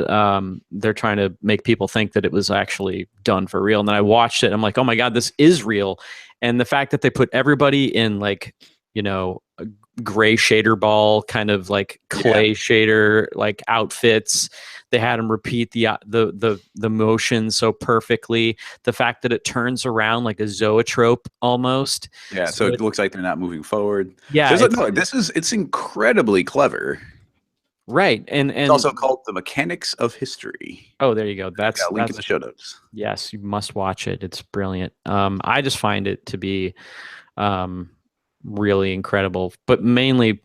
they're trying to make people think that it was actually done for real. And then I watched it, and I'm like, oh my God, this is real. And the fact that they put everybody in, like, you know, a gray shader ball kind of like clay shader like outfits. They had them repeat the motion so perfectly. The fact that it turns around like a zoetrope almost. Yeah, so it looks like they're not moving forward. Yeah, it's incredibly clever. Right, and it's also called The Mechanics of History. Oh, there you go. That's a link in the show notes. Yes, you must watch it. It's brilliant. I just find it to be really incredible, but mainly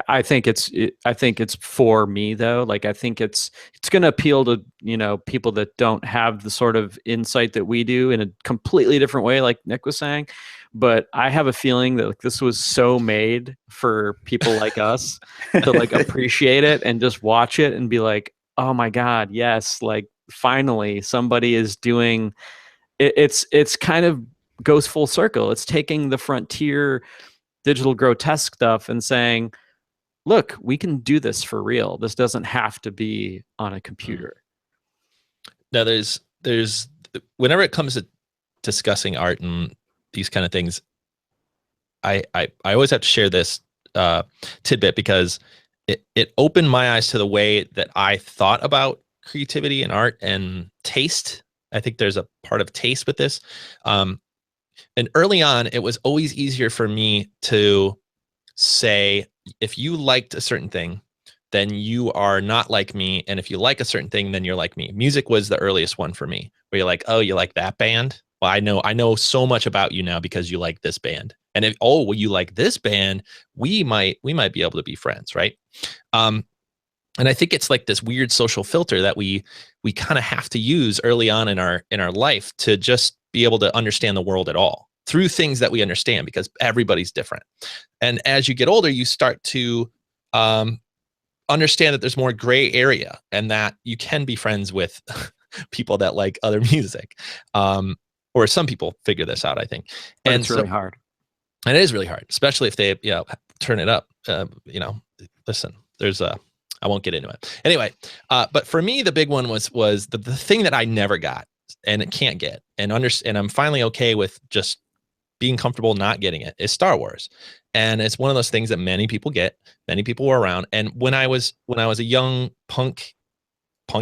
I think it's for me though. Like, I think it's going to appeal to, people that don't have the sort of insight that we do in a completely different way, like Nick was saying. But I have a feeling that like this was so made for people like us to like appreciate it and just watch it and be like, oh my God, yes, like finally somebody is doing it. It's kind of goes full circle. It's taking the frontier digital grotesque stuff and saying, look, we can do this for real. This doesn't have to be on a computer. Now there's whenever it comes to discussing art and these kind of things, I always have to share this tidbit because it opened my eyes to the way that I thought about creativity and art and taste. I think there's a part of taste with this. And early on, it was always easier for me to say, if you liked a certain thing, then you are not like me. And if you like a certain thing, then you're like me. Music was the earliest one for me, where you're like, oh, you like that band? Well, I know so much about you now because you like this band. And if, oh, well, you like this band, we might be able to be friends, right? And I think it's like this weird social filter that we kind of have to use early on in our life to just be able to understand the world at all through things that we understand, because everybody's different. And as you get older, you start to understand that there's more gray area and that you can be friends with people that like other music. Or some people figure this out, I think. But and it's really hard. And it is really hard, especially if they turn it up. Listen, there's I won't get into it. Anyway, but for me, the big one was the thing that I never got and can't get and I'm finally okay with just being comfortable not getting it, is Star Wars. And it's one of those things that many people get, many people were around. And when I was a young punk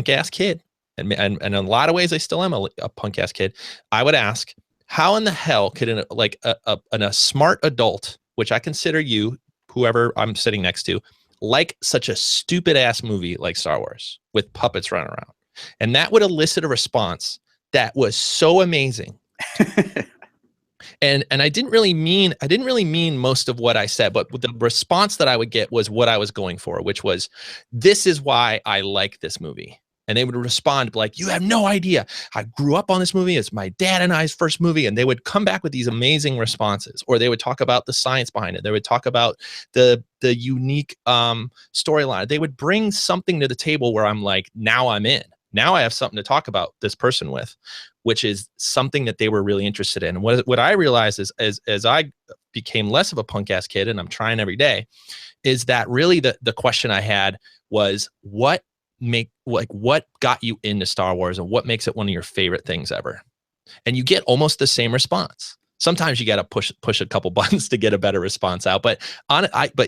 ass kid, and in a lot of ways I still am a punk ass kid, I would ask, how in the hell could a smart adult, which I consider you, whoever I'm sitting next to, like such a stupid ass movie like Star Wars with puppets running around? And that would elicit a response that was so amazing. And I didn't really mean most of what I said, but the response that I would get was what I was going for, which was, this is why I like this movie. And they would respond like, you have no idea. I grew up on this movie. It's my dad and I's first movie. And they would come back with these amazing responses, or they would talk about the science behind it. They would talk about the unique storyline. They would bring something to the table where I'm like, now I'm in. Now I have something to talk about this person with, which is something that they were really interested in. And what I realized is as I became less of a punk ass kid, and I'm trying every day, is that really the question I had was, what got you into Star Wars and what makes it one of your favorite things ever? And you get almost the same response. Sometimes you got to push a couple buttons to get a better response out, but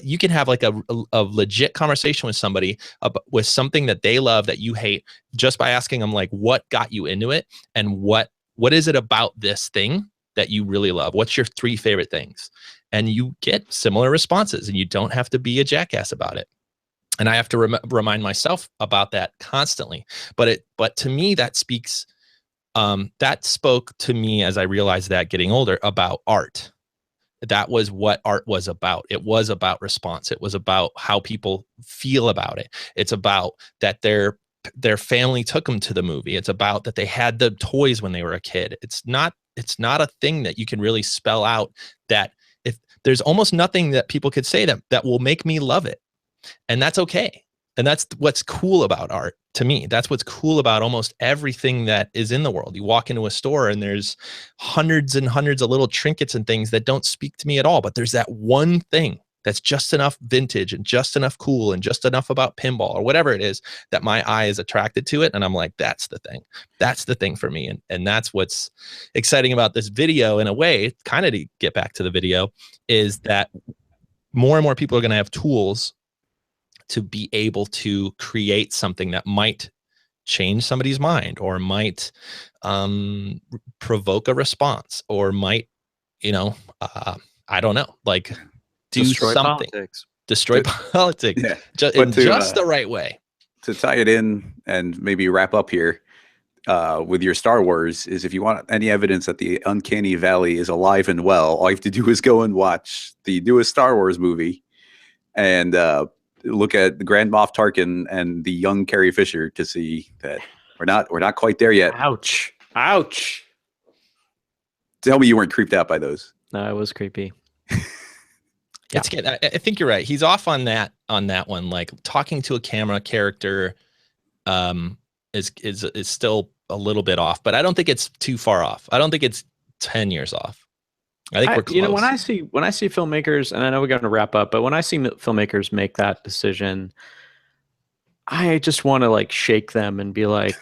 you can have like a legit conversation with somebody with something that they love that you hate, just by asking them like, what got you into it, and what is it about this thing that you really love? What's your 3 favorite things? And you get similar responses, and you don't have to be a jackass about it. And I have to remind myself about that constantly. But to me, that spoke to me as I realized that getting older about art. That was what art was about. It was about response. It was about how people feel about it. It's about that their family took them to the movie. It's about that they had the toys when they were a kid. It's not a thing that you can really spell out, that if there's almost nothing that people could say that will make me love it. And that's okay. And that's what's cool about art to me. That's what's cool about almost everything that is in the world. You walk into a store and there's hundreds and hundreds of little trinkets and things that don't speak to me at all. But there's that one thing that's just enough vintage and just enough cool and just enough about pinball or whatever it is that my eye is attracted to it. And I'm like, that's the thing. That's the thing for me. And that's what's exciting about this video, in a way, kind of to get back to the video, is that more and more people are going to have tools to be able to create something that might change somebody's mind, or might provoke a response, or might, I don't know, like do destroy something, politics. Destroy politics, yeah. just the right way. To tie it in and maybe wrap up here with your Star Wars, is if you want any evidence that the Uncanny Valley is alive and well, all you have to do is go and watch the newest Star Wars movie. and look at the Grand Moff Tarkin and the young Carrie Fisher to see that we're not quite there yet. Ouch. Tell me you weren't creeped out by those. No, it was creepy. It's good. I think you're right. He's off on that one. Like talking to a camera character is still a little bit off, but I don't think it's too far off. I don't think it's 10 years off. I think we're close. When I see filmmakers, and I know we're going to wrap up, but when I see filmmakers make that decision, I just want to like shake them and be like,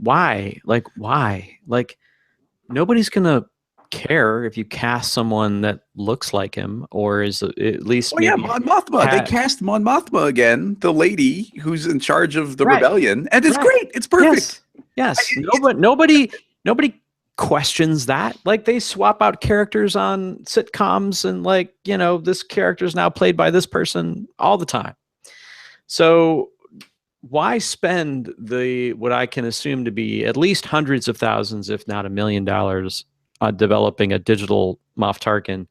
why? Like, why? Like, nobody's going to care if you cast someone that looks like him or is at least Mon Mothma. They cast Mon Mothma again, the lady who's in charge of the rebellion, and it's great. It's perfect. Yes. Nobody questions that. Like, they swap out characters on sitcoms and like, you know, this character is now played by this person all the time. So why spend what I can assume to be at least hundreds of thousands, if not $1 million, developing a digital Moff Tarkin,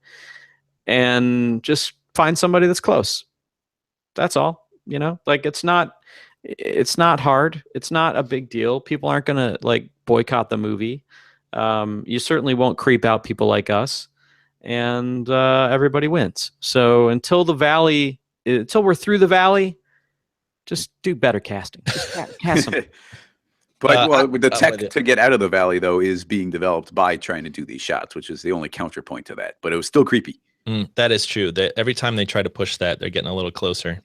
and just find somebody that's close? That's all. You know, like it's not hard. It's not a big deal. People aren't gonna like boycott the movie. You certainly won't creep out people like us, and everybody wins. So until we're through the valley, just do better casting. Just cast them. But the tech to get out of the valley, though, is being developed by trying to do these shots, which is the only counterpoint to that. But it was still creepy. That is true. Every time they try to push that, they're getting a little closer.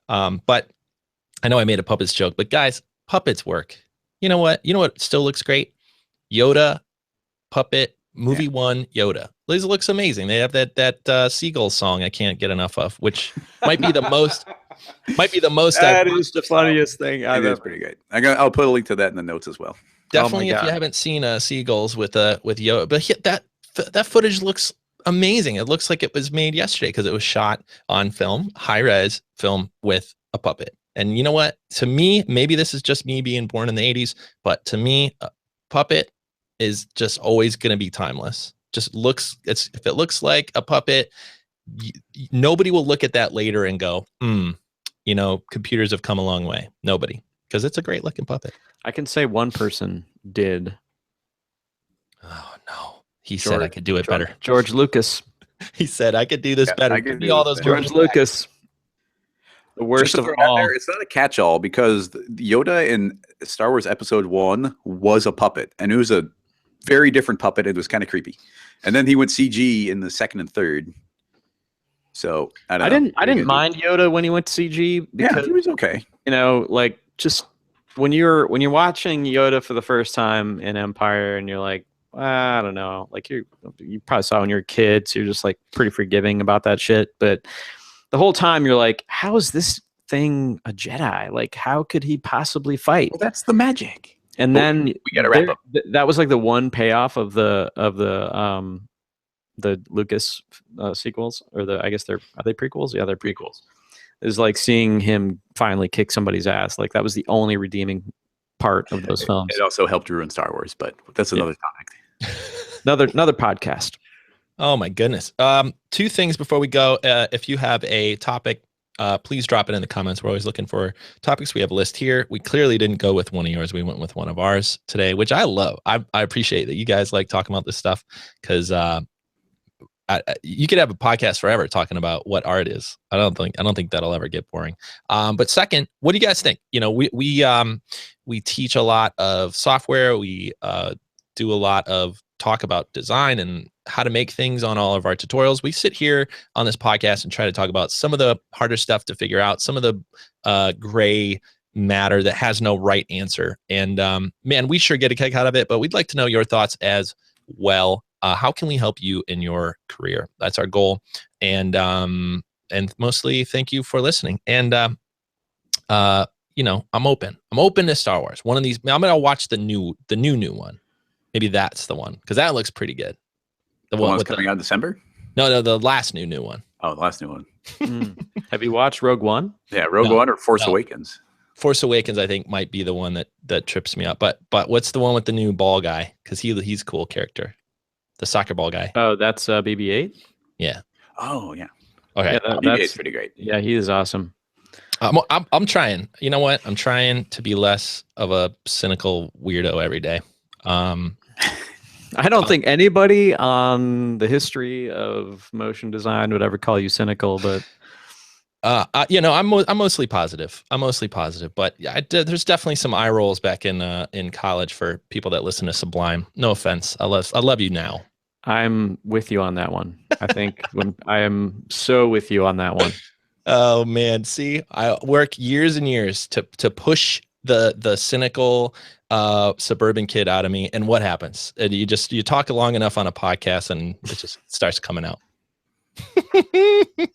But I know I made a puppets joke, but guys, puppets work. You know what? Still looks great? Yoda puppet movie 1 Yoda. This looks amazing. They have that seagull song I can't get enough of, which might be the most. That is the funniest thing I've ever. Pretty good. I'll put a link to that in the notes as well. Definitely, if you haven't seen seagulls with Yoda, but that footage looks amazing. It looks like it was made yesterday because it was shot on film, high res film with a puppet. And you know what? To me, maybe this is just me being born in the 80s, but to me, a puppet is just always going to be timeless. Just if it looks like a puppet, nobody will look at that later and go, you know, computers have come a long way. Nobody, because it's a great looking puppet. I can say one person did. Oh no, he said I could do it better. George Lucas. He said I could do this better. Give me all those George Lucas. The worst of all. It's not a catch-all because Yoda in Star Wars Episode 1 was a puppet, and it was a very different puppet. It was kind of creepy, and then he went CG in the second and third. So I didn't mind Yoda when he went to CG because he was okay. You know, like just when you're watching Yoda for the first time in Empire, and you're like, I don't know, like you probably saw when you were a kid, so you're just like pretty forgiving about that shit. But the whole time you're like, how is this thing a Jedi? Like, how could he possibly fight? Well, that's the magic. And then we got to wrap up. That was like the one payoff of the Lucas sequels, or I guess are they prequels? Yeah, they're prequels. Is like seeing him finally kick somebody's ass. Like that was the only redeeming part of those films. It also helped ruin Star Wars, but that's another topic. another podcast. Oh my goodness. 2 things before we go. If you have a topic, please drop it in the comments. We're always looking for topics. We have a list here. We clearly didn't go with one of yours. We went with one of ours today, which I love. I appreciate that you guys like talking about this stuff because you could have a podcast forever talking about what art is. I don't think that'll ever get boring. But second, what do you guys think? You know, we teach a lot of software. We do a lot of talk about design and how to make things on all of our tutorials. We sit here on this podcast and try to talk about some of the harder stuff to figure out, some of the gray matter that has no right answer. And man, we sure get a kick out of it, but we'd like to know your thoughts as well. How can we help you in your career? That's our goal. And mostly thank you for listening. And, you know, I'm open to Star Wars. One of these, I'm going to watch the new one. Maybe that's the one, because that looks pretty good. The one coming out in December? No, the last new one. Oh, the last new one. Have you watched Rogue One? Yeah, Rogue One or Force Awakens? Force Awakens, I think, might be the one that trips me up. But what's the one with the new ball guy? Because he's a cool character. The soccer ball guy. Oh, that's BB-8? Yeah. Oh, yeah. Okay. Yeah, that's pretty great. Yeah, he is awesome. I'm trying. You know what? I'm trying to be less of a cynical weirdo every day. I don't think anybody on the history of motion design would ever call you cynical, but I'm mostly positive. But yeah, there's definitely some eye rolls back in college for people that listen to Sublime. No offense. I love you now. I'm with you on that one. I think I am so with you on that one. Oh man, see, I work years and years to push the cynical suburban kid out of me, and what happens? And you talk long enough on a podcast, and it just starts coming out.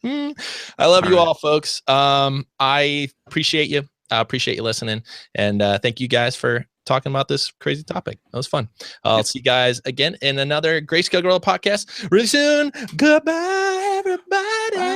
I love you all, folks. I appreciate you. I appreciate you listening, and thank you guys for talking about this crazy topic. That was fun. I'll see you guys again in another Greyscalegorilla podcast really soon. Goodbye, everybody.